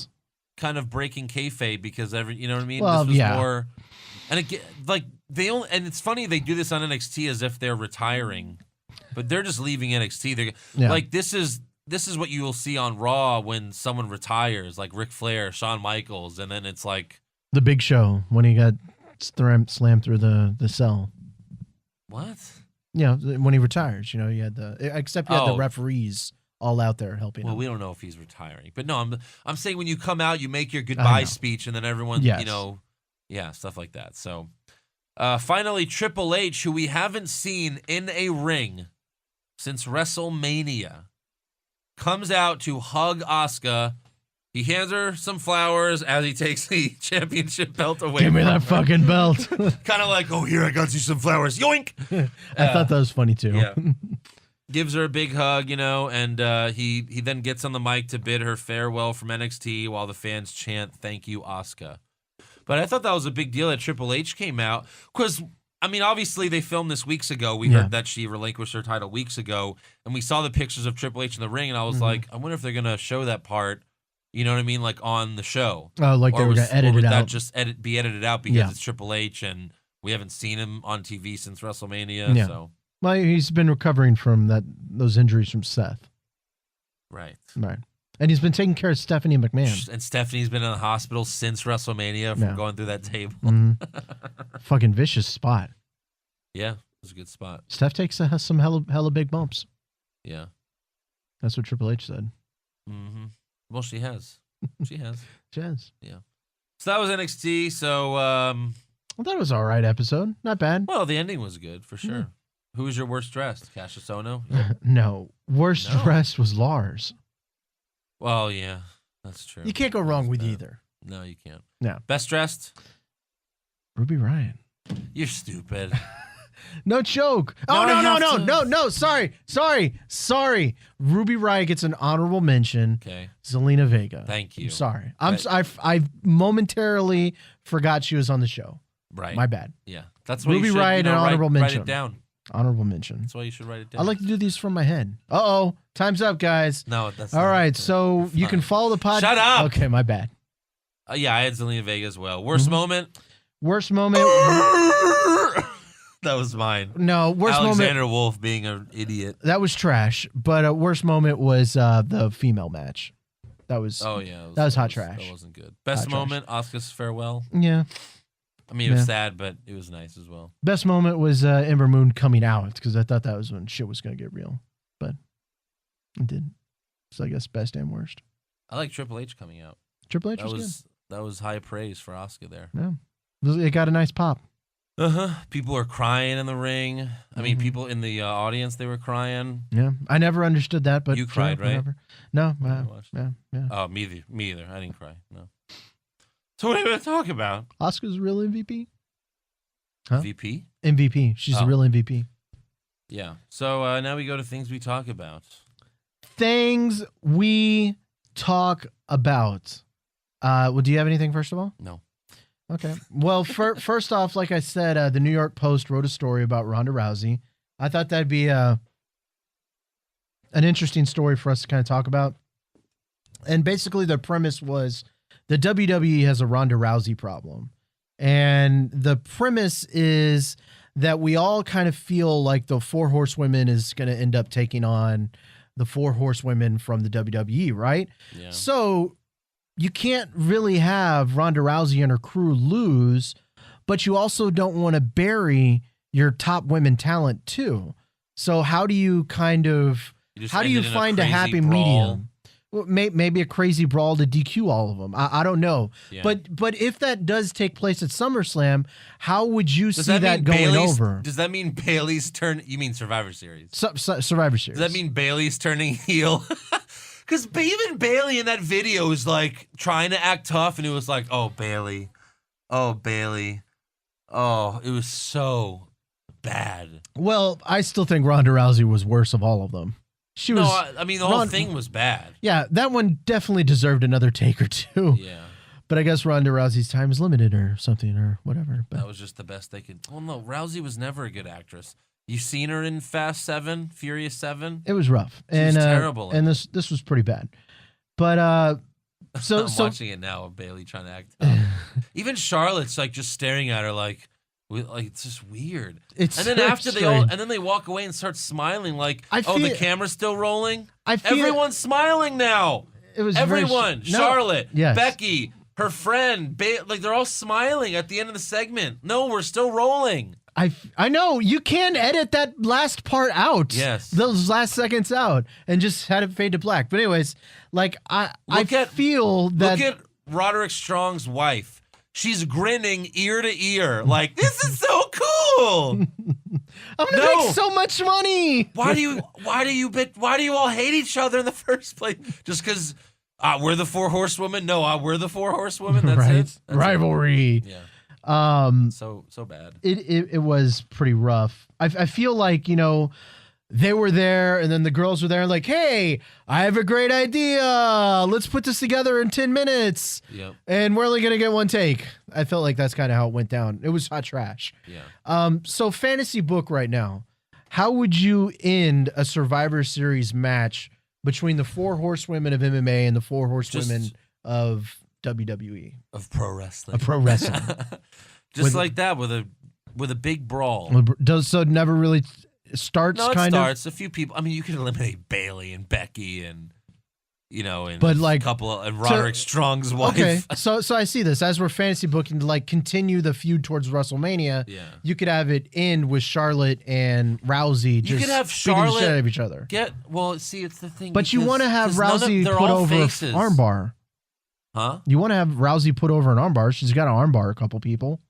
kind of breaking kayfabe because you know what I mean? Well, this was more, and again, like and it's funny they do this on NXT as if they're retiring, but they're just leaving NXT. Like this is what you will see on Raw when someone retires, like Ric Flair, Shawn Michaels, and then it's like the Big Show when he got slammed through the cell. What? Yeah, when he retires, you had except you had the referees all out there helping. Well, we don't know if he's retiring, but no, I'm saying when you come out, you make your goodbye speech, and then everyone, stuff like that. So, finally, Triple H, who we haven't seen in a ring since WrestleMania, comes out to hug Asuka. He hands her some flowers as he takes the championship belt away. Give me that fucking belt. Kind of like, oh, here, I got you some flowers. Yoink! I thought that was funny, too. Yeah. Gives her a big hug, and he then gets on the mic to bid her farewell from NXT while the fans chant, "Thank you, Asuka." But I thought that was a big deal that Triple H came out because, I mean, obviously they filmed this weeks ago. We heard that she relinquished her title weeks ago, and we saw the pictures of Triple H in the ring, and I was like, I wonder if they're going to show that part, you know what I mean, like on the show. Oh, like they were going to edit it out. Or would that just be edited out because it's Triple H, and we haven't seen him on TV since WrestleMania, so... Well, he's been recovering from those injuries from Seth. Right. And he's been taking care of Stephanie McMahon. And Stephanie's been in the hospital since WrestleMania from going through that table. Fucking vicious spot. Yeah, it was a good spot. Steph takes some hella big bumps. Yeah. That's what Triple H said. Mm-hmm. Well, she has. She has. She has. Yeah. So that was NXT. So, I thought it was all right episode. Not bad. Well, the ending was good, for sure. Who was your worst dressed? Cassius Ohno? No. Worst dressed was Lars. Well, yeah. That's true. You can't go wrong with either. No, you can't. No. Best dressed? Ruby Riott. You're stupid. No joke. No. Sorry. Ruby Riott gets an honorable mention. Okay. Zelina Vega. Thank you. I'm sorry. I momentarily forgot she was on the show. Right. My bad. Yeah. That's why Ruby you should, Riott, an honorable mention. Write it down. Honorable mention. That's why you should write it down. I like to do these from my head. Uh-oh. Time's up, guys. No, that's all not right. So you can follow the podcast. Shut up. Okay, my bad. Yeah, I had Zelina Vega as well. Worst moment? Worst moment. That was mine. No, worst Alexander moment. Wolf being an idiot. That was trash. But worst moment was the female match. That was. Oh yeah, that was hot trash. That wasn't good. Best moment, Asuka's farewell. Yeah. I mean, it was sad, but it was nice as well. Best moment was Ember Moon coming out because I thought that was when shit was gonna get real, but it didn't. So I guess best and worst. I like Triple H coming out. Triple H was good. That was high praise for Asuka there. Yeah, it got a nice pop. People were crying in the ring. I mean, people in the audience, they were crying. Yeah, I never understood that, but you cried, right? Whatever. No, yeah. Oh, me either. I didn't cry. No. So what are we going to talk about? Asuka's real MVP. Huh? VP? MVP. She's a real MVP. Yeah. So now we go to things we talk about. Things we talk about. Well, do you have anything first of all? No. Okay. Well, first off, like I said, the New York Post wrote a story about Ronda Rousey. I thought that'd be an interesting story for us to kind of talk about. And basically the premise was the WWE has a Ronda Rousey problem. And the premise is that we all kind of feel like the Four Horsewomen is going to end up taking on the Four Horsewomen from the WWE, right? Yeah. So you can't really have Ronda Rousey and her crew lose, but you also don't want to bury your top women talent too. So how do you kind of, how do you find a happy medium? Well, maybe a crazy brawl to DQ all of them. I don't know. Yeah. But if that does take place at SummerSlam, how would you see that going over? Does that mean Bayley's turn? You mean Survivor Series? Survivor Series. Does that mean Bayley's turning heel? Because even Bayley in that video was like trying to act tough, and it was like, oh, Bayley. Oh, Bayley. Oh, it was so bad. Well, I still think Ronda Rousey was worse of all of them. I mean, the whole thing was bad. Yeah, that one definitely deserved another take or two. Yeah. But I guess Ronda Rousey's time is limited or something or whatever. But that was just the best they could. Well, no, Rousey was never a good actress. You seen her in Fast 7, Furious 7? It was rough. She was terrible. And this was pretty bad. But I'm watching it now of Bayley trying to act. Even Charlotte's like just staring at her like it's just weird. And then after they walk away and start smiling like, the camera's still rolling. Everyone's smiling now. It was everyone. Charlotte, yes. Becky, her friend, like they're all smiling at the end of the segment. No, we're still rolling. I know you can edit that last part out. Yes, those last seconds out and just had it fade to black. But anyways, like feel that look at Roderick Strong's wife. She's grinning ear to ear, like this is so cool. I'm gonna make so much money. Why do you all hate each other in the first place? Just because we're the Four Horsewomen? No, we're the Four Horsewomen. That's right. It. That's rivalry. It. Yeah. So bad. It was pretty rough. I feel like they were there, and then the girls were there, like, hey, I have a great idea. Let's put this together in 10 minutes. Yep. And we're only going to get one take. I felt like that's kind of how it went down. It was hot trash. Yeah. So fantasy book right now, how would you end a Survivor Series match between the Four Horsewomen of MMA and the Four Horsewomen of WWE? Of pro wrestling. Of pro wrestling. Just like that with a big brawl. So it never really starts. No, it kind starts. A few people. I mean, you can eliminate Bayley and Becky and but like a couple and Roderick Strong's wife. Okay, so I see this as we're fantasy booking to like continue the feud towards WrestleMania. Yeah, you could have it end with Charlotte and Rousey. You could have Charlotte Charlotte the shit out of each other. See, it's the thing. But you want to have Rousey put over an armbar. Huh? You want to have Rousey put over an armbar. She's got an armbar a couple people.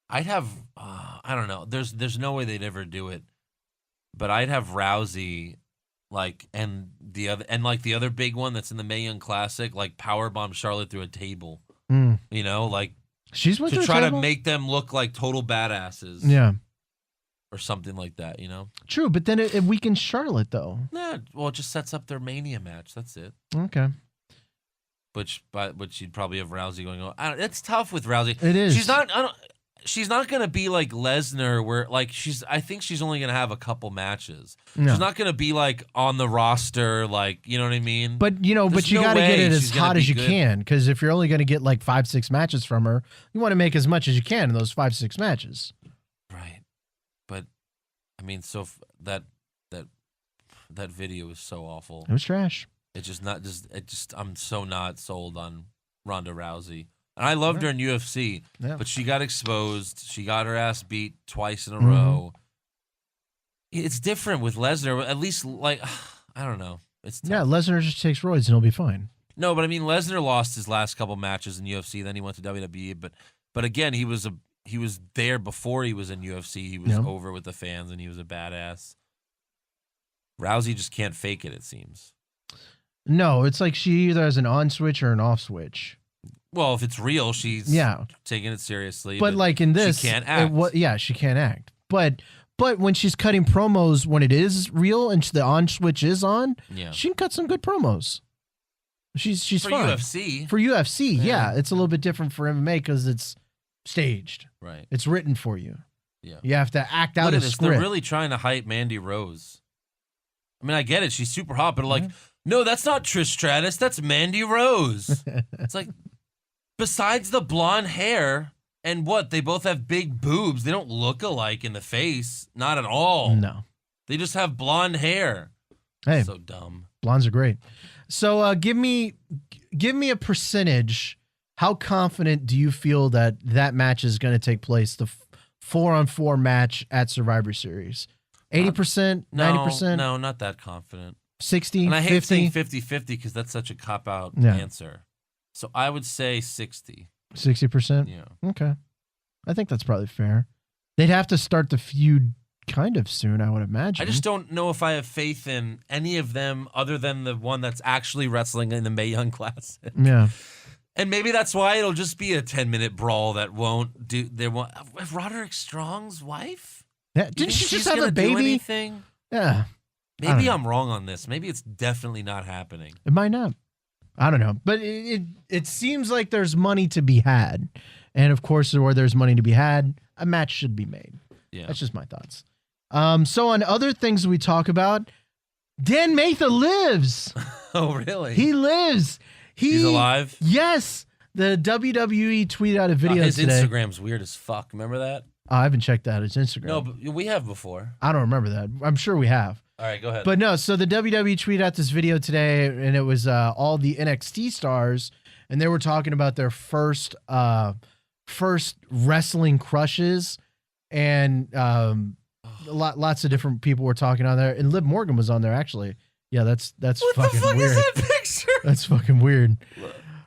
I'd have. I don't know. There's no way they'd ever do it. But I'd have Rousey, and the other big one that's in the Mae Young Classic, like powerbomb Charlotte through a table. She's went to through try a to table? make them look like total badasses. Yeah, or something like that. True, but then it weakens Charlotte though. Nah, well, it just sets up their Mania match. That's it. Okay. Which you'd probably have Rousey going on. It's tough with Rousey. It is. She's not gonna be like Lesnar, where like I think she's only gonna have a couple matches. No. She's not gonna be like on the roster, like you know what I mean. But you got to get it as hot as you can, because if you're only gonna get like 5-6 matches from her, you want to make as much as you can in those 5-6 matches. Right. But I mean, so that video was so awful. It was trash. I'm so not sold on Ronda Rousey. And I loved her in UFC, but she got exposed. She got her ass beat twice in a row. It's different with Lesnar. At least, like, I don't know. It's tough. Yeah, Lesnar just takes roids and he'll be fine. No, but I mean, Lesnar lost his last couple matches in UFC. Then he went to WWE. But again, he was there before he was in UFC. He was over with the fans, and he was a badass. Rousey just can't fake it. It seems. No, it's like she either has an on switch or an off switch. Well, if it's real, she's taking it seriously. But like in this, she can't act. She can't act. But when she's cutting promos when it is real and the on switch is on, she can cut some good promos. She's for fine. UFC. For UFC, yeah, it's a little bit different for MMA because it's staged. Right. It's written for you. Yeah. You have to act out a script. They're really trying to hype Mandy Rose. I mean, I get it. She's super hot, but no, that's not Trish Stratus. That's Mandy Rose. It's like, besides the blonde hair and they both have big boobs. They don't look alike in the face. Not at all. No. They just have blonde hair. Hey. So dumb. Blondes are great. So give me a percentage. How confident do you feel that match is going to take place? The 4-on-4 match at Survivor Series. 80%, 90%? No, not that confident. 60, And I hate 50? saying 50-50 because that's such a cop-out Yeah. answer. So I would say 60. 60%? Yeah. Okay. I think that's probably fair. They'd have to start the feud kind of soon, I would imagine. I just don't know if I have faith in any of them other than the one that's actually wrestling in the Mae Young Classic. Yeah. And maybe that's why it'll just be a 10-minute brawl that won't do. There won't. Roderick Strong's wife? Yeah. You Didn't think she she's just have gonna a do baby? anything? Yeah. Maybe know. I'm wrong on this. Maybe it's definitely not happening. It might not. I don't know. But it seems like there's money to be had. And of course, where there's money to be had, a match should be made. Yeah. That's just my thoughts. So on other things we talk about, Dan Matha lives. Oh, really? He lives. He's alive? Yes. The WWE tweeted out a video his today. Instagram's weird as fuck. Remember that? I haven't checked out his Instagram. No, but we have before. I don't remember that. I'm sure we have. All right, go ahead. But no, so the WWE tweeted out this video today, and it was all the NXT stars, and they were talking about their first wrestling crushes, and lots of different people were talking on there, and Liv Morgan was on there actually. Yeah, that's what fucking the fuck weird. is that picture? That's fucking weird.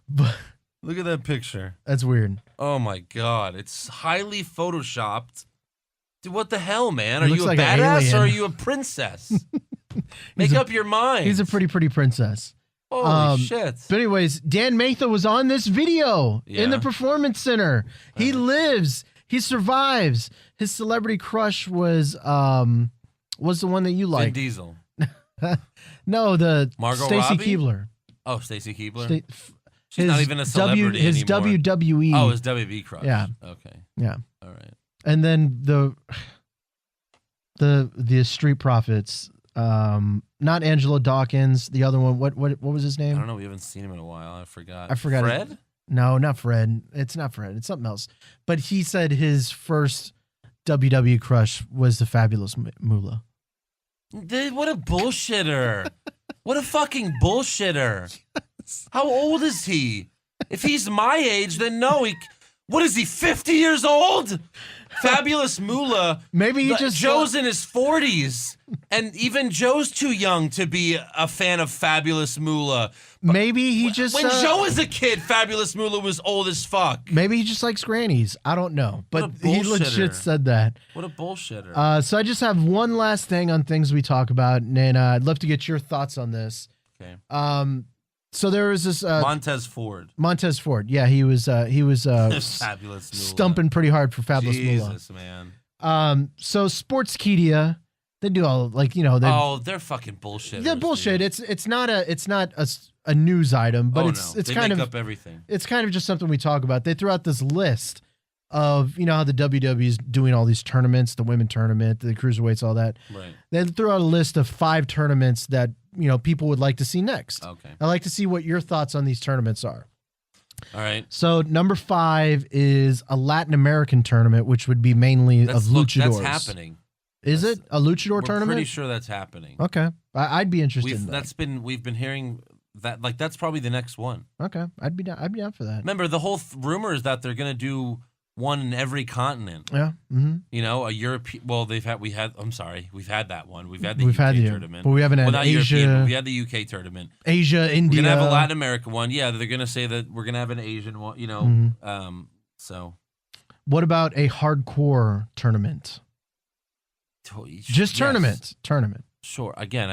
But Look at that picture. that's weird. Oh my god, it's highly photoshopped. Dude, what the hell, man? Are He you a looks like an badass alien. or are you a princess? Make up your mind. He's a pretty princess. Holy shit. But anyways, Dan Matha was on this video in the Yeah. Performance Center. He lives. He survives. His celebrity crush was the one that you Vin like. Diesel. No, the Margot Stacy Robbie? Keebler. Oh, Stacy Keebler? Sta- She's not even a celebrity his anymore. WWE. Oh, his WB crush. Yeah. Okay. Yeah. All right. And then the Street Profits. Not Angelo Dawkins. The other one. What was his I name? don't know. We haven't seen him in a while. I forgot. I forgot. Fred? No, not Fred. It's not Fred. It's something else. But he said his first WWE crush was the Fabulous Moolah. Dude, what a bullshitter. What a fucking bullshitter. How old is he? If he's my age, then no. What is he, 50 years old? Fabulous Moolah. Maybe he just Joe's in his 40s. And even Joe's too young to be a fan of Fabulous Moolah. Maybe he just When Joe was a kid, Fabulous Moolah was old as fuck. maybe he just likes grannies. I don't know, but What a he legit bullshitter. said that. What a bullshitter. So I just have one last thing on things we talk about, and I'd love to get your thoughts on this. Okay. So there was this Montez Ford. Montez Ford. Yeah, he was Fabulous Moolah. stumping pretty hard for Fabulous Moolah. Jesus, man. So Sportskeeda, they do all They're fucking bullshit. they're bullshit. It's not a news item, but it's they kind make of up everything. it's kind of just something we talk about. They threw out this list of how the WWE is doing all these tournaments, the women tournament, the cruiserweights, all that. Right. They threw out a list of 5 tournaments that people would like to see next. Okay. I'd like to see what your thoughts on these tournaments are. All right. So number 5 is a Latin American tournament, which would be mainly of luchadors. That's happening. Is it a luchador We're tournament? pretty sure that's happening. Okay, I'd be interested in that. We've been hearing that, like, that's probably the next one. Okay, I'd be down for that. Remember, the whole rumor is that they're gonna do one in every continent. Yeah. Mm-hmm. A European. Well, we've had that one. We've had the We've UK had tournament. but we haven't had not Asia. European, but we had the UK tournament. Asia, India. We're gonna have a Latin American one. Yeah, they're gonna say that we're gonna have an Asian one. Mhm. So. What about a hardcore tournament? Just Yes. tournament. Sure. Again,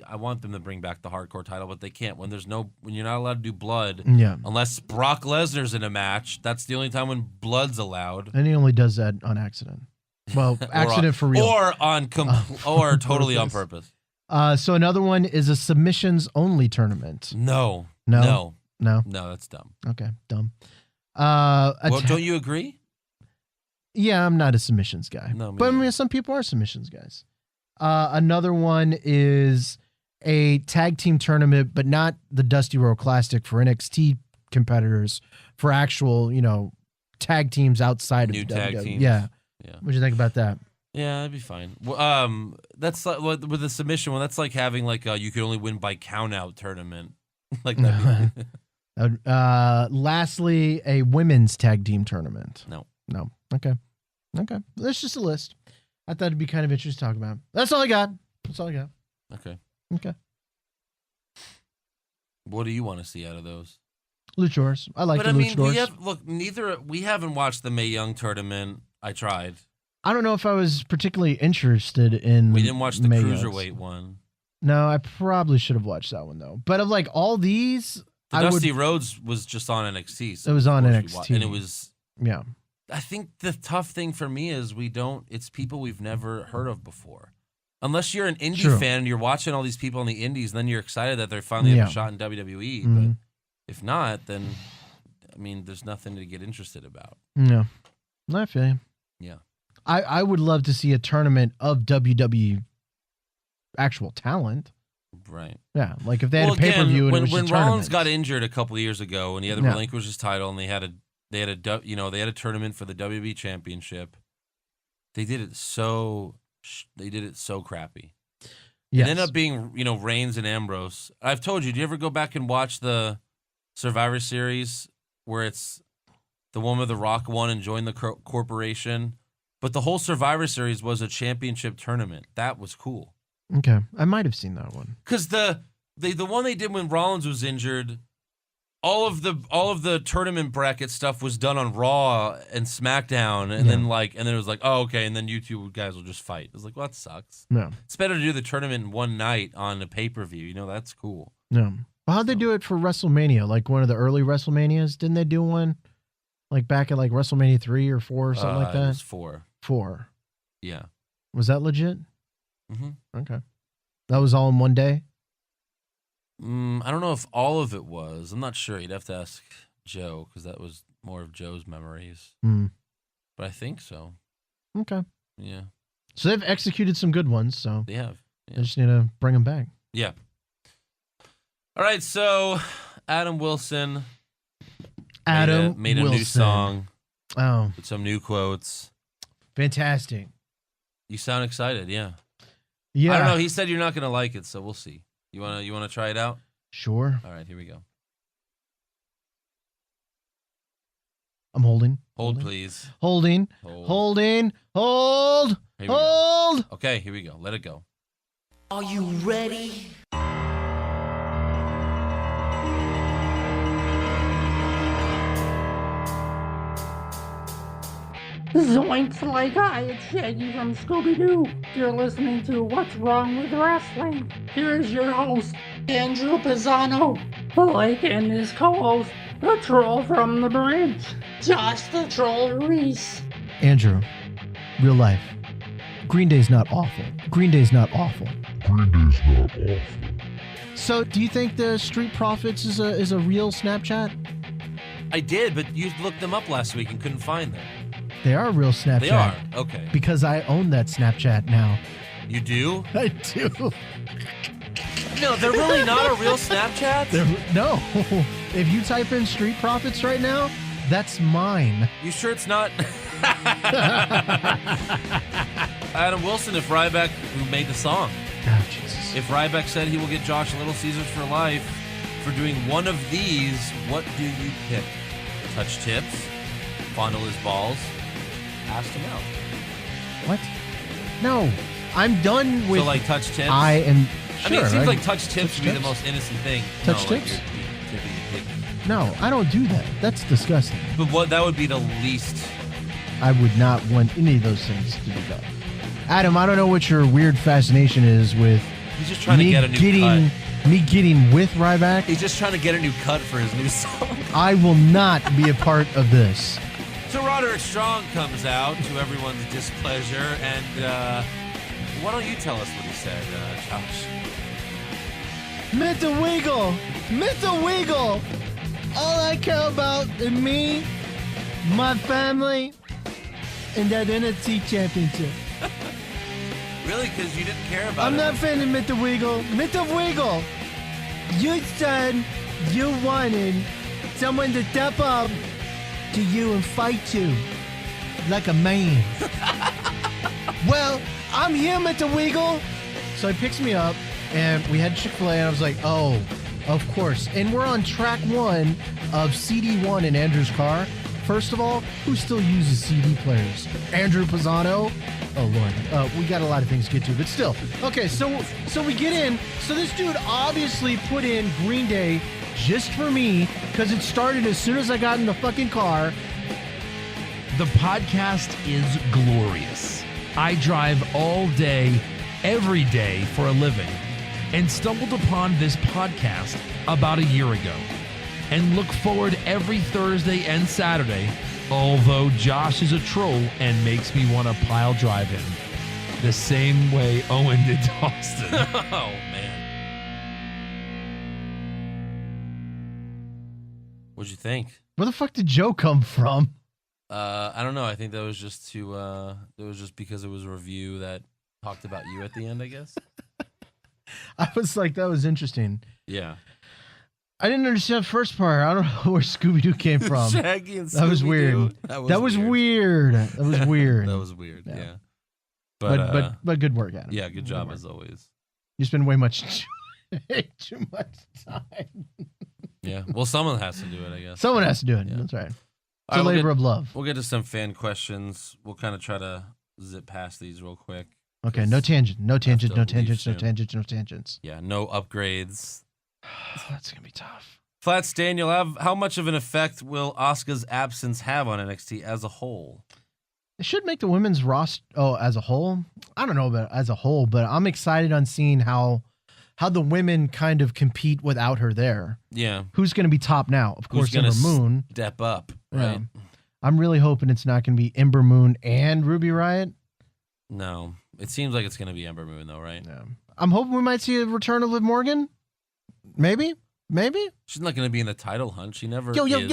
I want them to bring back the hardcore title, but they can't when you're not allowed to do blood. Yeah, Unless Brock Lesnar's in a match. That's the only time when blood's allowed. and he only does that on accident. Well, accident for real. Or or totally on purpose. So another one is a submissions only tournament. No, No, that's dumb. Okay, dumb. Don't you agree? Yeah, I'm not a submissions guy. No, me but I mean, neither. some people are submissions guys. Another one is a tag team tournament, but not the Dusty Road Classic for NXT competitors, for actual, tag teams outside New of the tag WWE. teams. Yeah. Yeah. What do you think about that? Yeah, that'd be fine. Well, that's like with the submission one. That's like having you could only win by count out tournament. Like that. Lastly, a women's tag team tournament. No. Okay. That's just a list. I thought it'd be kind of interesting to talk about. That's all I got. Okay. Okay. What do you want to see out of those? Luchadors. I like But the I mean, luchadors. we haven't watched the Mae Young tournament. I tried. I don't know if I was particularly interested in. We didn't watch the Mae cruiserweight Young's. one. No, I probably should have watched that one though. But of like all these, The Dusty Rhodes was just on NXT. So it was on of course we NXT. watched- and it was. Yeah. I think the tough thing for me is it's people we've never heard of before. Unless you're an indie True. fan and you're watching all these people in the indies, then you're excited that they're finally have a shot in WWE. Mhm. But if not, then, I mean, there's nothing to get interested about. Yeah. I feel you. Yeah. I would love to see a tournament of WWE actual talent. Right. Yeah. Like if they had Well, a pay-per-view and when, it was when just Rollins tournaments. got injured a couple of years ago and he had to Yeah. relinquish his title and they had a tournament for the WWE Championship, they did it so crappy. Yes. It ended up being, Reigns and Ambrose. I've told you, do you ever go back and watch the Survivor Series where it's the one where The Rock won and joined the corporation? But the whole Survivor Series was a championship tournament. That was cool. Okay. I might have seen that one. Because the one they did when Rollins was injured, all of the tournament bracket stuff was done on Raw and SmackDown, and then it was like, oh, okay, and then you two guys will just fight. It was like, well, that sucks. No. It's better to do the tournament in one night on a pay-per-view. That's cool. No. Well, how'd they do it for WrestleMania? Like one of the early WrestleManias? Didn't they do one like back at like WrestleMania 3 or 4 or something like that? It was 4. 4. Yeah. Was that legit? Mm-hmm. Okay. That was all in one day? I don't know if all of it was. I'm not sure. You'd have to ask Joe because that was more of Joe's memories. Mm. But I think so. Okay. Yeah. So they've executed some good ones, so They have. they Yeah. just need to bring them back. Yeah. All right. So Adam Wilson Adam made a new Wilson. song Oh, with some new quotes. fantastic. You sound excited. Yeah. Yeah. I don't know. He said you're not going to like it, so we'll see. You wanna try it out? Sure. All right. Here we go. I'm holding. Hold, please. Holding. Hold. Holding. Hold. Here we go. Hold. Okay. Here we go. Let it go. Are you ready? Zoinks like hi, it's Shaggy from Scooby-Doo. You're listening to What's Wrong with Wrestling. Here's your host, Andrew Pisano. Blake and his co-host, the Troll from the Bridge, Josh the Troll Reese. Andrew, real life. Green Day's not awful. Green Day's not awful. So, do you think the Street Profits is a real Snapchat? I did, but you looked them up last week and couldn't find them. They are a real Snapchat. They are. Okay. Because I own that Snapchat now. You do? I do. No, they're really not a real Snapchat? No. If you type in Street Profits right now, that's mine. You sure it's not? Adam Wilson, if Ryback, who made the song, Oh, Jesus. if Ryback said he will get Josh Little Caesars for life for doing one of these, what do you pick? Touch tips? Fondle his balls? Ask him out. What? No. I'm done with... So, like, touch tips? I am... I mean, it sure, seems I- like touch tips would be the tips? most innocent thing. Touch No, like, tips? you're tipping your dick. No, I don't do that. That's disgusting. But what? That would be the least. I would not want any of those things to be done. Adam, I don't know what your weird fascination is with He's just trying to get a new cut. me getting with Ryback. He's just trying to get a new cut for his new song. I will not be a part of this. So Roderick Strong comes out to everyone's displeasure, and why don't you tell us what he said, Josh? Mr. Wiggle! Mr. Wiggle! All I care about is me, my family, and that NXT championship. Really? Because you didn't care about I'm it? not fanning Mr. Wiggle. Mr. Wiggle, you said you wanted someone to step up to you and fight you like a man. Well, I'm here, Mr. Wiggle. So he picks me up, and we had Chick-fil-A, and I was like, oh, of course. And we're on track 1 of CD1 in Andrew's car. First of all, who still uses CD players? Andrew Pisano? Oh Lord, we got a lot of things to get to, but still. Okay, so we get in. So this dude obviously put in Green Day just for me because it started as soon as I got in the fucking car. The podcast is glorious. I drive all day, every day for a living, and stumbled upon this podcast about a year ago, and look forward every Thursday and Saturday. Although Josh is a troll and makes me want to pile drive him the same way Owen did to Austin. Oh, man. What'd you think? Where the fuck did Joe come from? I don't know. I think that was just because it was a review that talked about you at the end, I guess. I was like, that was interesting. Yeah. I didn't understand the first part. I don't know where Scooby-Doo came from. Shaggy and Scooby-Doo. That was weird. That was weird. That was weird. That was weird. Yeah. Yeah. But good work, Adam. Yeah, good job as always. You spend way too much time. Yeah. Well, someone has to do it, I guess. Someone has to do it. Yeah. That's right. It's All a right, labor of love. We'll get to some fan questions. We'll kind of try to zip past these real quick. Okay, no tangent. No tangents. No have to leave tangents. No soon. tangents. No tangents. Yeah, no upgrades. That's going to be tough. Flats Daniel, how much of an effect will Asuka's absence have on NXT as a whole? It should make the women's roster. Oh, as a whole, I don't know about as a whole, but I'm excited on seeing how the women kind of compete without her there. Yeah. Who's going to be top now? Of course, Who's gonna Ember Moon. Step up, right? Yeah. I'm really hoping it's not going to be Ember Moon and Ruby Riott. No, it seems like it's going to be Ember Moon, though, right? Yeah. I'm hoping we might see a return of Liv Morgan. Maybe. She's not going to be in the title hunt. She never Yo. Yo.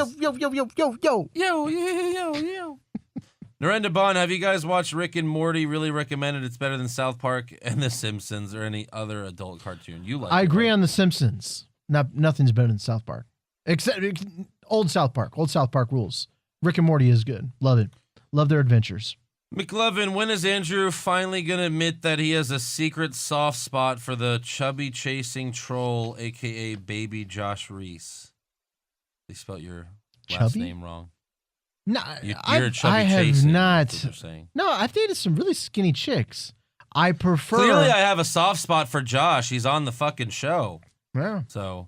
Narendra Bond, have you guys watched Rick and Morty? Really recommended. It's better than South Park and The Simpsons or any other adult cartoon. You like I it, agree right? on The Simpsons. Nothing's better than South Park. Except old South Park. Old South Park rules. Rick and Morty is good. Love it. Love their adventures. McLovin, when is Andrew finally going to admit that he has a secret soft spot for the chubby chasing troll, a.k.a. baby Josh Reese? They spelled your last Chubby? name wrong. No, You're chubby I have chasing, not. that's what they're saying. No, I've dated some really skinny chicks. I prefer. Clearly, I have a soft spot for Josh. He's on the fucking show. Yeah. So,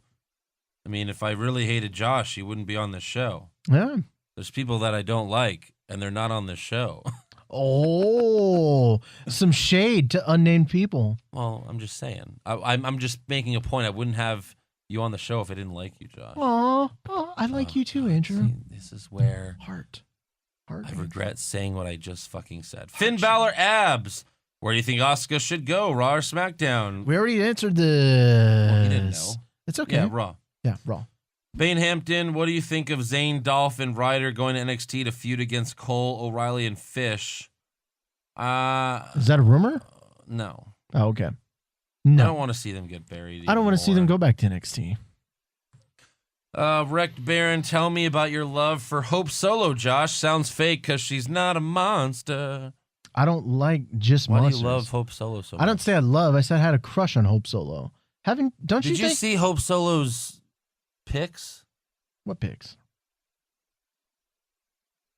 I mean, if I really hated Josh, he wouldn't be on this show. Yeah. There's people that I don't like, and they're not on this show. Oh, some shade to unnamed people. Well, I'm just saying. I'm just making a point. I wouldn't have you on the show if I didn't like you, Josh. Aw, I like you too, Andrew. See, this is where Heart. I regret saying what I just fucking said. Finn Balor abs. Where do you think Asuka should go? Raw or SmackDown? We already answered this. Well, he didn't know. It's okay. Yeah, Raw. Yeah, Raw. Bane Hampton, what do you think of Zayn, Dolph, and Ryder going to NXT to feud against Cole, O'Reilly, and Fish? Is that a rumor? No. Oh, okay. I No. don't want to see them get buried. I don't want to see them go back to NXT. Wrecked Baron, tell me about your love for Hope Solo, Josh. Sounds fake because she's not a monster. I don't like just Why monsters. do you love Hope Solo so much? I don't say I love. I said I had a crush on Hope Solo. Don't Did you you think? see Hope Solo's pics? What pics?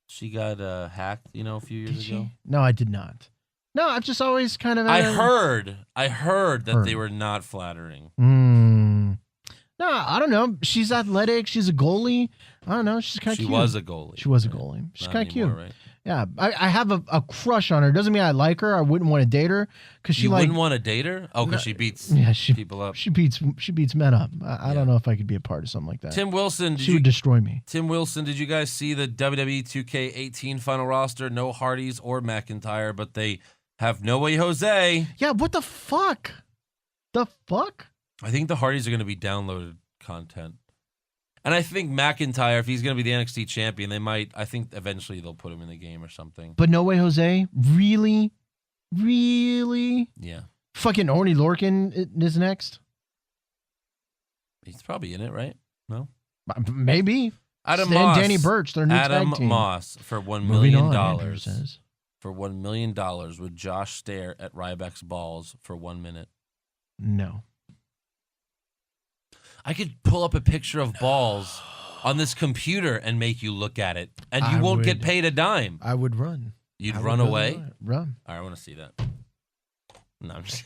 She got hacked, a few years ago. No, I did not. No, I've just always kind of. I heard that they were not flattering. No, I don't know. She's athletic. She's a goalie. I don't know. She's kind of cute. She was a goalie. She was a goalie. She's Not kind of cute. anymore, right? Yeah, I have a crush on her. Doesn't mean I like her. I wouldn't want to date her because she You like. wouldn't want to date her? Oh, because she beats people up. She beats men up. I don't know if I could be a part of something like that. Tim Wilson, She would destroy me. Tim Wilson, did you guys see the WWE 2K18 final roster? No Hardys or McIntyre, but they have No Way Jose. Yeah, what the fuck? The fuck? I think the Hardys are going to be downloaded content. And I think McIntyre, if he's going to be the NXT champion, I think eventually they'll put him in the game or something. But No Way Jose? Really? Really? Yeah. Fucking Oney Lorcan is next? He's probably in it, right? No? Maybe. Adam Stan Moss. Danny Burch, their new Adam tag team. Moss for $1 Moving million. on, Andrew says. For $1 million, would Josh stare at Ryback's balls for 1 minute? No. I could pull up a picture of balls on this computer and make you look at it, and you won't get paid a dime. I would run. You'd I would run really away? Run. All right, I want to see that. No, I'm just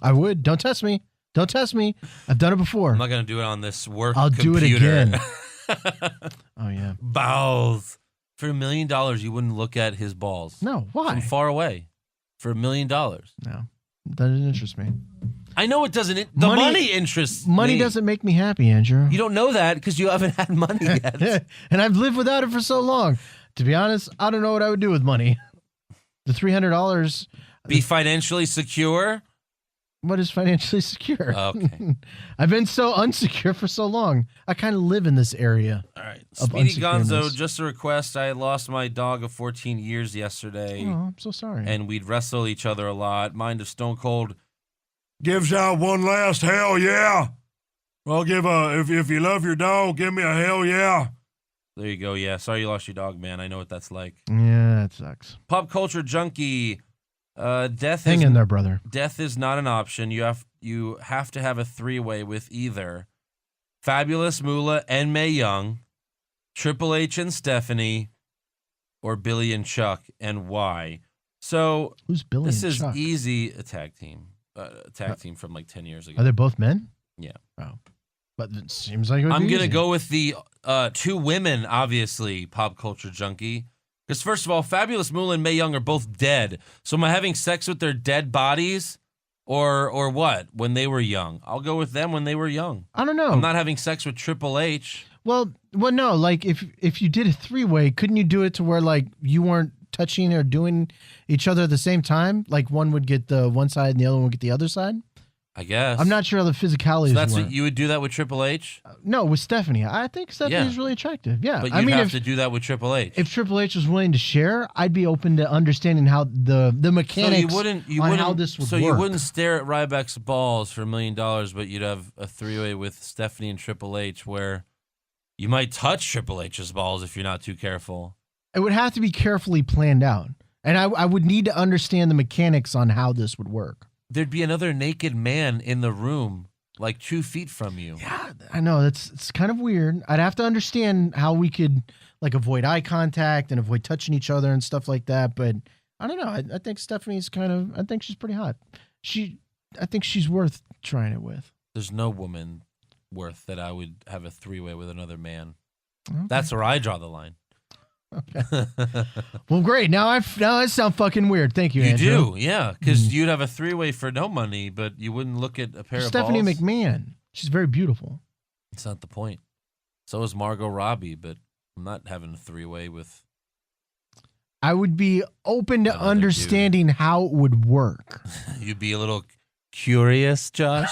I would. Don't test me. Don't test me. I've done it before. I'm not going to do it on this work I'll computer. do it again. Oh, yeah. Balls. For $1 million, you wouldn't look at his balls. No, why? From far away. For $1 million. No, that doesn't interest me. I know it doesn't. The money interests Money me. doesn't make me happy, Andrew. You don't know that because you haven't had money yet. And I've lived without it for so long. To be honest, I don't know what I would do with money. The $300. Be financially secure. What is financially secure? Okay. I've been so unsecure for so long. I kind of live in this area. All right. Of Speedy Gonzo, unsecureness. just a request. I lost my dog of 14 years yesterday, Oh, I'm so sorry. and we'd wrestle each other a lot. Mind if Stone Cold Gives out one last hell yeah. Well, if you love your dog, give me a hell yeah. There you go. Yeah. Sorry you lost your dog, man. I know what that's like. Yeah, it sucks. Pop culture junkie. Death Hang is in there, brother. Death is not an option. You have to have a three-way with either Fabulous Moolah and Mae Young, Triple H and Stephanie, or Billy and Chuck, and why? So Who's Billy this and is Chuck? easy. A tag team from like 10 years ago. Are they both men? Yeah. Oh. But it seems like it would I'm be gonna easy. go with the two women, obviously, pop culture junkie. Because first of all, Fabulous Moolah and Mae Young are both dead. So am I having sex with their dead bodies, or what? When they were young, I'll go with them when they were young. I don't know. I'm not having sex with Triple H. Well, no. Like if you did a three-way, couldn't you do it to where like you weren't touching or doing each other at the same time? Like one would get the one side and the other one would get the other side. I guess. I'm not sure how the physicalities So that's were. what you would do that with Triple H, No, with Stephanie. I think Stephanie's really attractive. Yeah. but I you'd mean, have to do that with Triple H. if Triple H was willing to share, I'd be open to understanding how the mechanics on how this would work. you wouldn't stare at Ryback's balls for $1 million, but you'd have a three-way with Stephanie and Triple H where you might touch Triple H's balls if you're not too careful. It would have to be carefully planned out. And I would need to understand the mechanics on how this would work. There'd be another naked man in the room, like 2 feet from you. Yeah, I know. It's kind of weird. I'd have to understand how we could like avoid eye contact and avoid touching each other and stuff like that. But I don't know. I think Stephanie's I think she's pretty hot. I think she's worth trying it with. There's no woman worth that I would have a three-way with another man. Okay. That's where I draw the line. Okay. Well, great. Now I sound fucking weird. Thank you, You Andrew. do, yeah, because you'd have a three-way for no money, but you wouldn't look at a pair Stephanie of balls. McMahon. She's very beautiful. It's not the point. So is Margot Robbie, but I'm not having a three-way with. I would be open to Another dude. understanding how it would work. You'd be a little curious, Josh.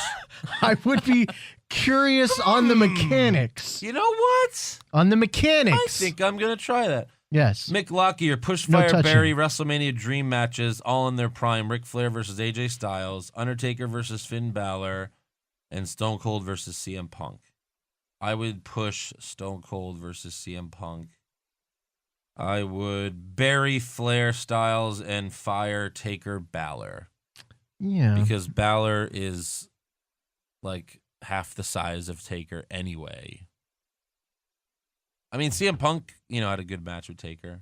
I would be curious on the mechanics. You know what? On the I mechanics. think I'm gonna try that. Yes. Mick Lockyer, Push No Fire touching. Barry, WrestleMania Dream matches, all in their prime. Ric Flair versus AJ Styles, Undertaker versus Finn Balor, and Stone Cold versus CM Punk. I would push Stone Cold versus CM Punk. I would bury Flair, Styles, and fire Taker Balor. Yeah. Because Balor is like half the size of Taker anyway. I mean, CM Punk, had a good match with Taker.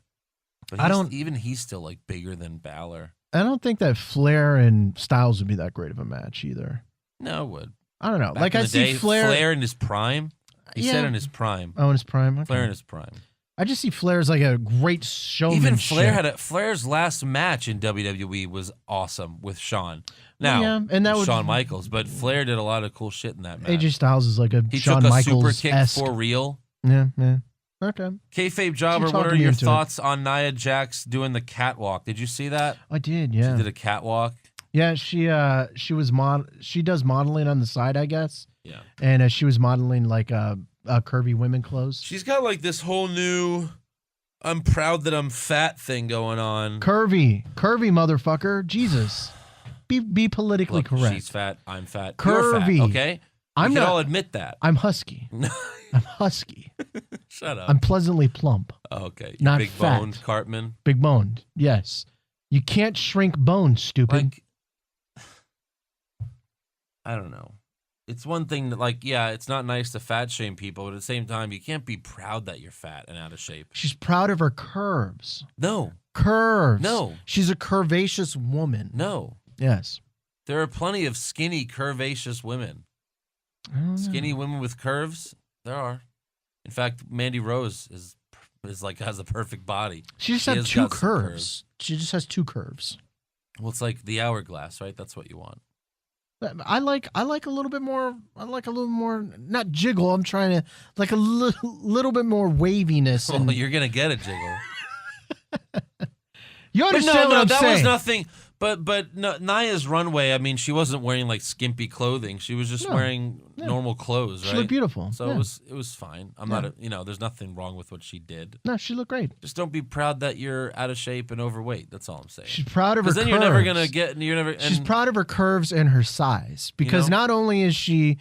But he's still like bigger than Balor. I don't think that Flair and Styles would be that great of a match either. No, it would. I don't know. Back like in I the see day, Flair in his prime. He said in his prime. Oh, in his prime. Okay. Flair in his prime. I just see Flair as like a great showman. Even Flair Flair's last match in WWE was awesome with Shawn. Now, Yeah, and that would- Shawn Michaels, but Flair did a lot of cool shit in that match. AJ Styles is like a He Shawn took a Michaels super kick for real. Yeah. Okay. Kayfabe Jobber, what talking are me your into it. thoughts on Nia Jax doing the catwalk? Did you see that? I did. She Yeah. did a catwalk. Yeah. She she does modeling on the side, I guess. Yeah. And she was modeling like curvy women clothes. She's got like this whole new I'm proud that I'm fat thing going on. Curvy motherfucker. Jesus. Be politically Look, correct. She's fat. I'm fat. Curvy. You're fat, okay? I'm we can not- all admit that. I'm husky. I'm husky. Shut up. I'm pleasantly plump. Okay. You're not big fat. boned Cartman. Big boned. Yes. You can't shrink bone, stupid. Like, I don't know. It's one thing that, it's not nice to fat shame people, but at the same time, you can't be proud that you're fat and out of shape. She's proud of her curves. No. Curves. No. She's a curvaceous woman. No. Yes. There are plenty of skinny, curvaceous women. Skinny women with curves? There are. In fact, Mandy Rose is like has a perfect body. She just has two curves. She just has two curves. Well, it's like the hourglass, right? That's what you want. I like a little bit more. I like a little more, not jiggle. I'm trying to like a little bit more waviness. Well, you're gonna get a jiggle. You understand what I'm that saying? was nothing. But Nia's runway. I mean, she wasn't wearing like skimpy clothing. She was just wearing normal clothes, right? She looked beautiful. So it was fine. I'm not. There's nothing wrong with what she did. No, she looked great. Just don't be proud that you're out of shape and overweight. That's all I'm saying. She's proud of her curves. Because then you're never gonna get. You're never. She's proud of her curves and her size because not only is she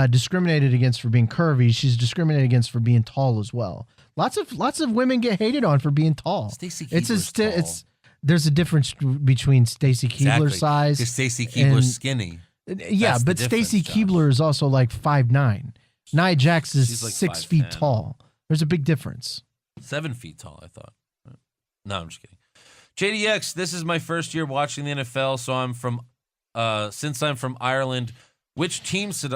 discriminated against for being curvy, she's discriminated against for being tall as well. Lots of women get hated on for being tall. Stacey Keebler's tall. There's a difference between Stacey Keebler's size. Because Stacey Keebler's skinny. Yeah, That's but the Stacey difference, Keebler is also like 5'9". Nia Jax is She's like 6 5'10". feet tall. There's a big difference. 7 feet tall, I thought. No, I'm just kidding. JDX, this is my first year watching the NFL, so since I'm from Ireland, which team should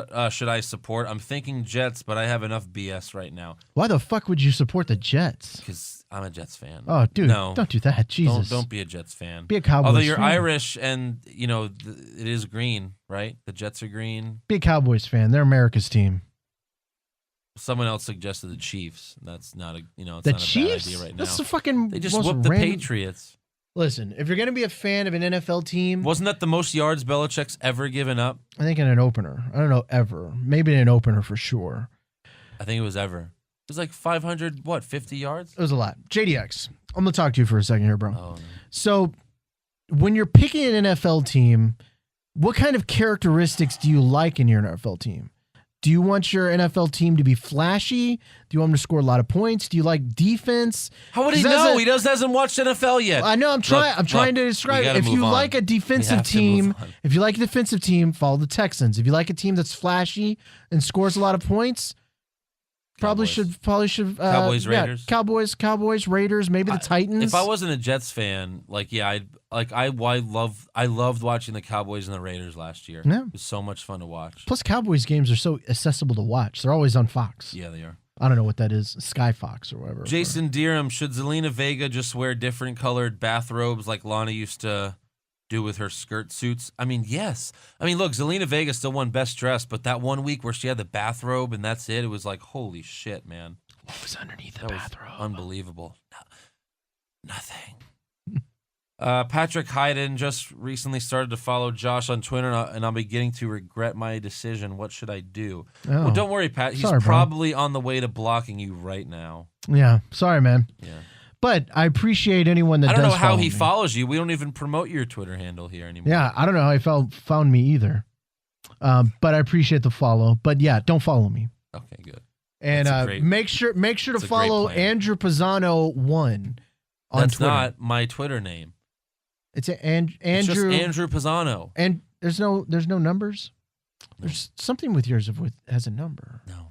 I support? I'm thinking Jets, but I have enough BS right now. Why the fuck would you support the Jets? Because I'm a Jets fan. Oh, dude, no, don't do that. Jesus. Don't be a Jets fan. Be a Cowboys Although you're fan. Irish and, it is green, right? The Jets are green. Be a Cowboys fan. They're America's team. Someone else suggested the Chiefs. That's not a, it's The not Chiefs? a bad idea right now. That's the fucking They just most whooped the random- Patriots. Listen, if you're going to be a fan of an NFL team, Wasn't that the most yards Belichick's ever given up? I think in an opener. I don't know, ever. Maybe in an opener for sure. I think it was ever. It was like 50 yards? It was a lot. JDX, I'm going to talk to you for a second here, bro. Oh, no. So, when you're picking an NFL team, what kind of characteristics do you like in your NFL team? Do you want your NFL team to be flashy? Do you want them to score a lot of points? Do you like defense? How would he know? He hasn't watched NFL yet. I know. I'm trying to describe it. If you like a defensive team, follow the Texans. If you like a team that's flashy and scores a lot of points, probably should. Cowboys, Raiders. Cowboys, Raiders. Maybe the Titans. If I wasn't a Jets fan, I loved watching the Cowboys and the Raiders last year. Yeah. It was so much fun to watch. Plus, Cowboys games are so accessible to watch. They're always on Fox. Yeah, they are. I don't know what that is. Sky Fox or whatever. Jason Deerham, should Zelina Vega just wear different colored bathrobes like Lana used to do with her skirt suits? I mean, yes. I mean, look, Zelina Vega still won Best Dressed, but that one week where she had the bathrobe and that's it, it was like, holy shit, man. What was underneath the That was bathrobe? unbelievable. Nothing. Patrick Hayden just recently started to follow Josh on Twitter, and I'm beginning to regret my decision. What should I do? Oh. Well, don't worry, Pat. He's probably on the way to blocking you right now. Yeah. Sorry, man. Yeah. But I appreciate anyone that does I don't know how follow he me. follows you. We don't even promote your Twitter handle here anymore. Yeah, I don't know how he found me either. But I appreciate the follow. But yeah, don't follow me. Okay, good. And make sure to follow Andrew Pisano 1 on That's Twitter. not my Twitter name. It's Andrew. It's just Andrew Pisano. And there's no numbers. No. There's something with yours has a number. No.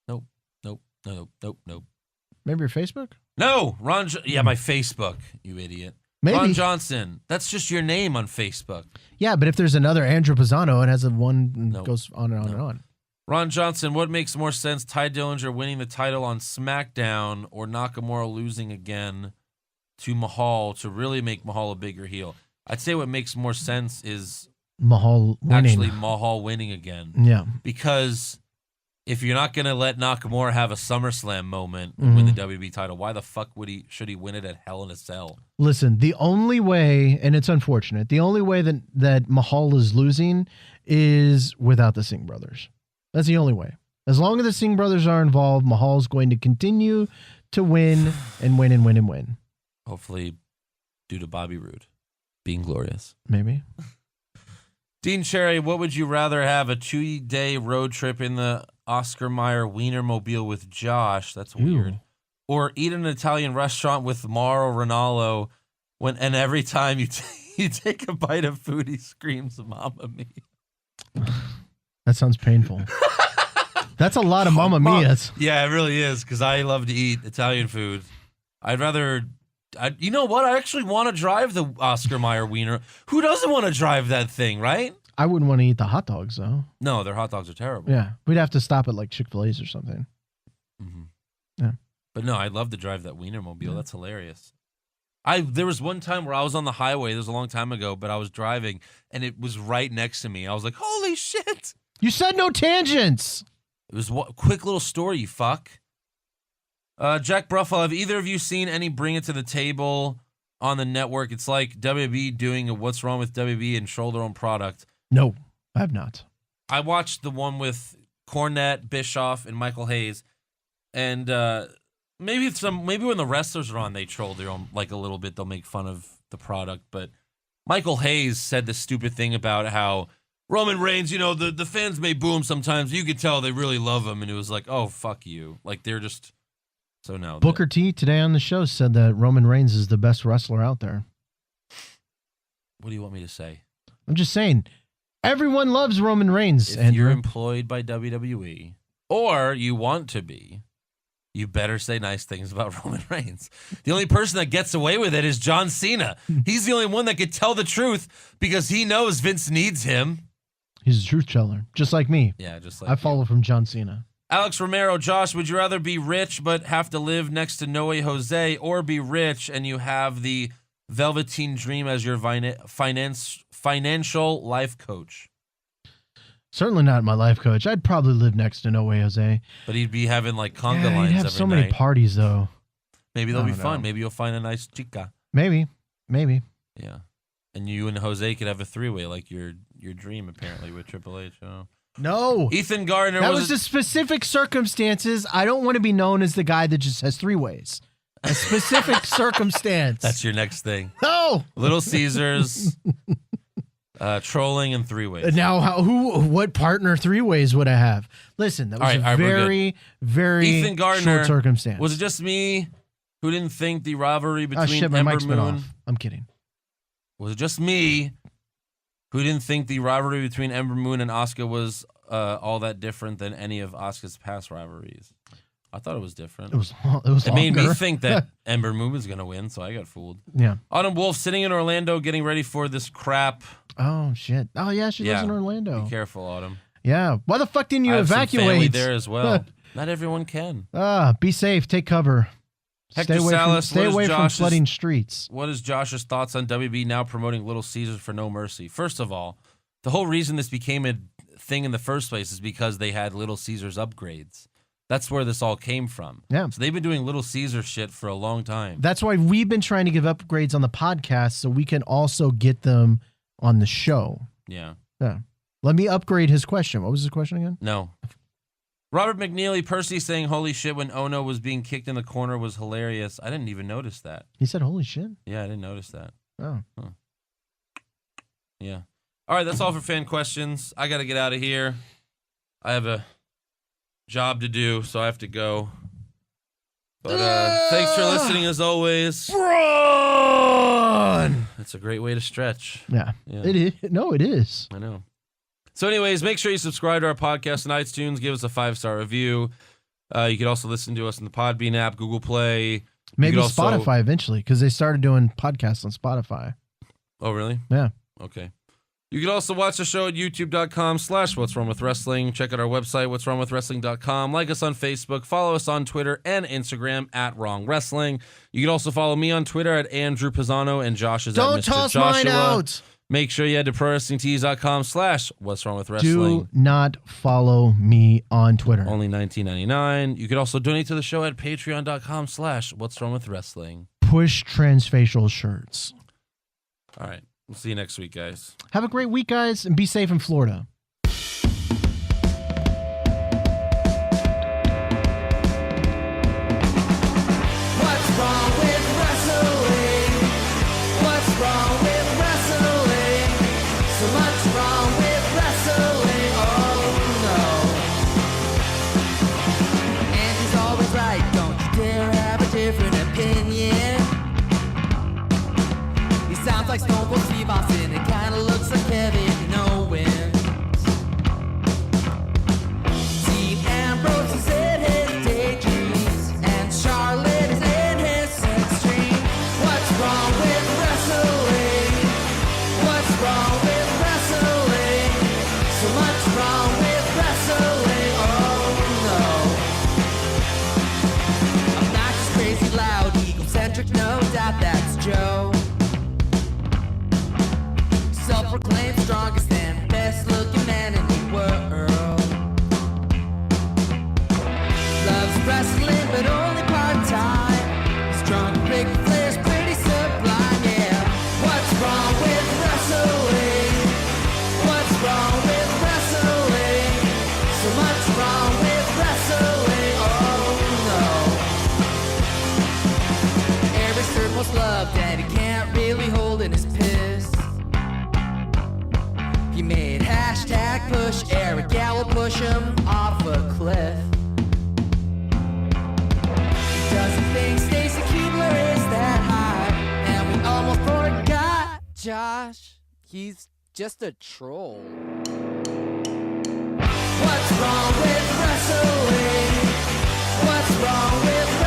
Nope. Maybe your Facebook. No, Ron. Yeah, my Facebook. You idiot. Maybe. Ron Johnson. That's just your name on Facebook. Yeah, but if there's another Andrew Pisano, it has a one and Nope. goes on and on and on. Ron Johnson, what makes more sense, Ty Dillinger winning the title on SmackDown or Nakamura losing again to Mahal to really make Mahal a bigger heel? I'd say what makes more sense is Mahal winning. actually Mahal winning again. Yeah. Because if you're not going to let Nakamura have a SummerSlam moment and win the WWE title, why the fuck should he win it at Hell in a Cell? Listen, the only way, and it's unfortunate, the only way that Mahal is losing is without the Singh brothers. That's the only way. As long as the Singh brothers are involved, Mahal's going to continue to win and win and win and win. Hopefully due to Bobby Roode being glorious. Maybe. Dean Cherry, what would you rather have, a 2-day road trip in the Oscar Mayer Wienermobile with Josh? That's weird. Ew. Or eat in an Italian restaurant with Mauro Ranallo and every time you take a bite of food, he screams, Mamma Mia. That sounds painful. That's a lot of Mamma Mias. Yeah, it really is, because I love to eat Italian food. I'd rather You know what? I actually want to drive the Oscar Mayer wiener. Who doesn't want to drive that thing, right? I wouldn't want to eat the hot dogs, though. No, their hot dogs are terrible. Yeah. We'd have to stop at like Chick-fil-A's or something. Mm-hmm. Yeah. But no, I'd love to drive that Wienermobile. Yeah. That's hilarious. There was one time where I was on the highway. This was a long time ago, but I was driving, and it was right next to me. I was like, holy shit. You said no tangents. It was a quick little story, you fuck. Jack Bruffalo, have either of you seen any Bring It to the Table on the network? It's like WWE doing a What's Wrong with WWE and show their own product. No, I have not. I watched the one with Cornette, Bischoff, and Michael Hayes, and maybe when the wrestlers are on, they troll their own, like a little bit. They'll make fun of the product, but Michael Hayes said this stupid thing about how Roman Reigns, the fans may boo him sometimes. You could tell they really love him, and it was like, oh, fuck you. Like, they're just... So no. Booker T today on the show said that Roman Reigns is the best wrestler out there. What do you want me to say? I'm just saying, everyone loves Roman Reigns. If you're employed by WWE, or you want to be, you better say nice things about Roman Reigns. The only person that gets away with it is John Cena. He's the only one that could tell the truth because he knows Vince needs him. He's a truth teller, just like me. Yeah, just like I follow from John Cena. Alex Romero, Josh, would you rather be rich but have to live next to No Way Jose, or be rich and you have the Velveteen Dream as your financial life coach? Certainly not my life coach. I'd probably live next to No Way Jose. But he'd be having like conga lines he'd have every so night. many parties, though. Maybe they'll be fun. Maybe you'll find a nice chica. Maybe. Yeah. And you and Jose could have a three-way like your dream, apparently, with Triple H. No. Ethan Gardner. That was the specific circumstances. I don't want to be known as the guy that just has three ways. A specific circumstance. That's your next thing. No. Little Caesars, trolling, and three ways. Now, what partner three ways would I have? Listen, that was a very, very Ethan Gardner, short circumstance. Was it just me who didn't think the rivalry between my Ember mic's been Moon? off. I'm kidding. Was it just me who didn't think the rivalry between Ember Moon and Asuka was all that different than any of Asuka's past rivalries? I thought it was different. It made me think that Ember Moon was going to win, so I got fooled. Yeah. Autumn Wolf sitting in Orlando getting ready for this crap. Oh, shit. Oh, yeah, she lives in Orlando. Be careful, Autumn. Yeah. Why the fuck didn't you I have evacuate? some family there as well. Not everyone can. Be safe. Take cover. Hector Stay away from flooding streets. What is Josh's thoughts on WB now promoting Little Caesars for No Mercy? First of all, the whole reason this became a thing in the first place is because they had Little Caesars upgrades. That's where this all came from. Yeah. So they've been doing Little Caesar shit for a long time. That's why we've been trying to give upgrades on the podcast so we can also get them on the show. Yeah. Yeah. Let me upgrade his question. What was his question again? No. Robert McNeely, Percy saying holy shit when Ohno was being kicked in the corner was hilarious. I didn't even notice that. He said holy shit? Yeah, I didn't notice that. Oh. Huh. Yeah. All right, that's all for fan questions. I got to get out of here. I have a job to do, so I have to go. But thanks for listening as always. Run! It's a great way to stretch. Yeah. It is. No, it is. I know. So anyways, make sure you subscribe to our podcast on iTunes. Give us a 5-star review. You can also listen to us in the Podbean app, Google Play. Maybe Spotify eventually, because they started doing podcasts on Spotify. Oh, really? Yeah. Okay. You can also watch the show at youtube.com/What's Wrong With Wrestling. Check out our website, what'swrongwithwrestling.com. Like us on Facebook. Follow us on Twitter and Instagram at Wrong Wrestling. You can also follow me on Twitter at Andrew Pisano and Josh is at Mr. Don't toss Joshua. mine out. Make sure you head to prowrestlingtees.com/What's Wrong With Wrestling. Do not follow me on Twitter. Only $19.99. You could also donate to the show at patreon.com/What's Wrong With Wrestling. Push transfacial shirts. All right. We'll see you next week, guys. Have a great week, guys, and be safe in Florida. What's wrong with wrestling? What's wrong with wrestling? So much wrong with wrestling. Oh no. And he's always right. Don't you dare have a different opinion. He sounds like Stone Cold Steve Austin. It kinda looks like Kevin Owens. Dean Ambrose is in his daydreams, and Charlotte is in his sex dream. Joe. Self-proclaimed strongest and best-looking man in the world. Loves wrestling, but only part-time. Strong, big players, pretty sublime, yeah. What's wrong with wrestling? What's wrong with wrestling? So much wrong with wrestling, oh no. Eric's third most loved and he can't really hold in his piss. He made hashtag push Eric Gallo push him off a cliff. He doesn't think Stacy Keebler is that high, and we almost forgot Josh. He's just a troll. What's wrong with wrestling? What's wrong with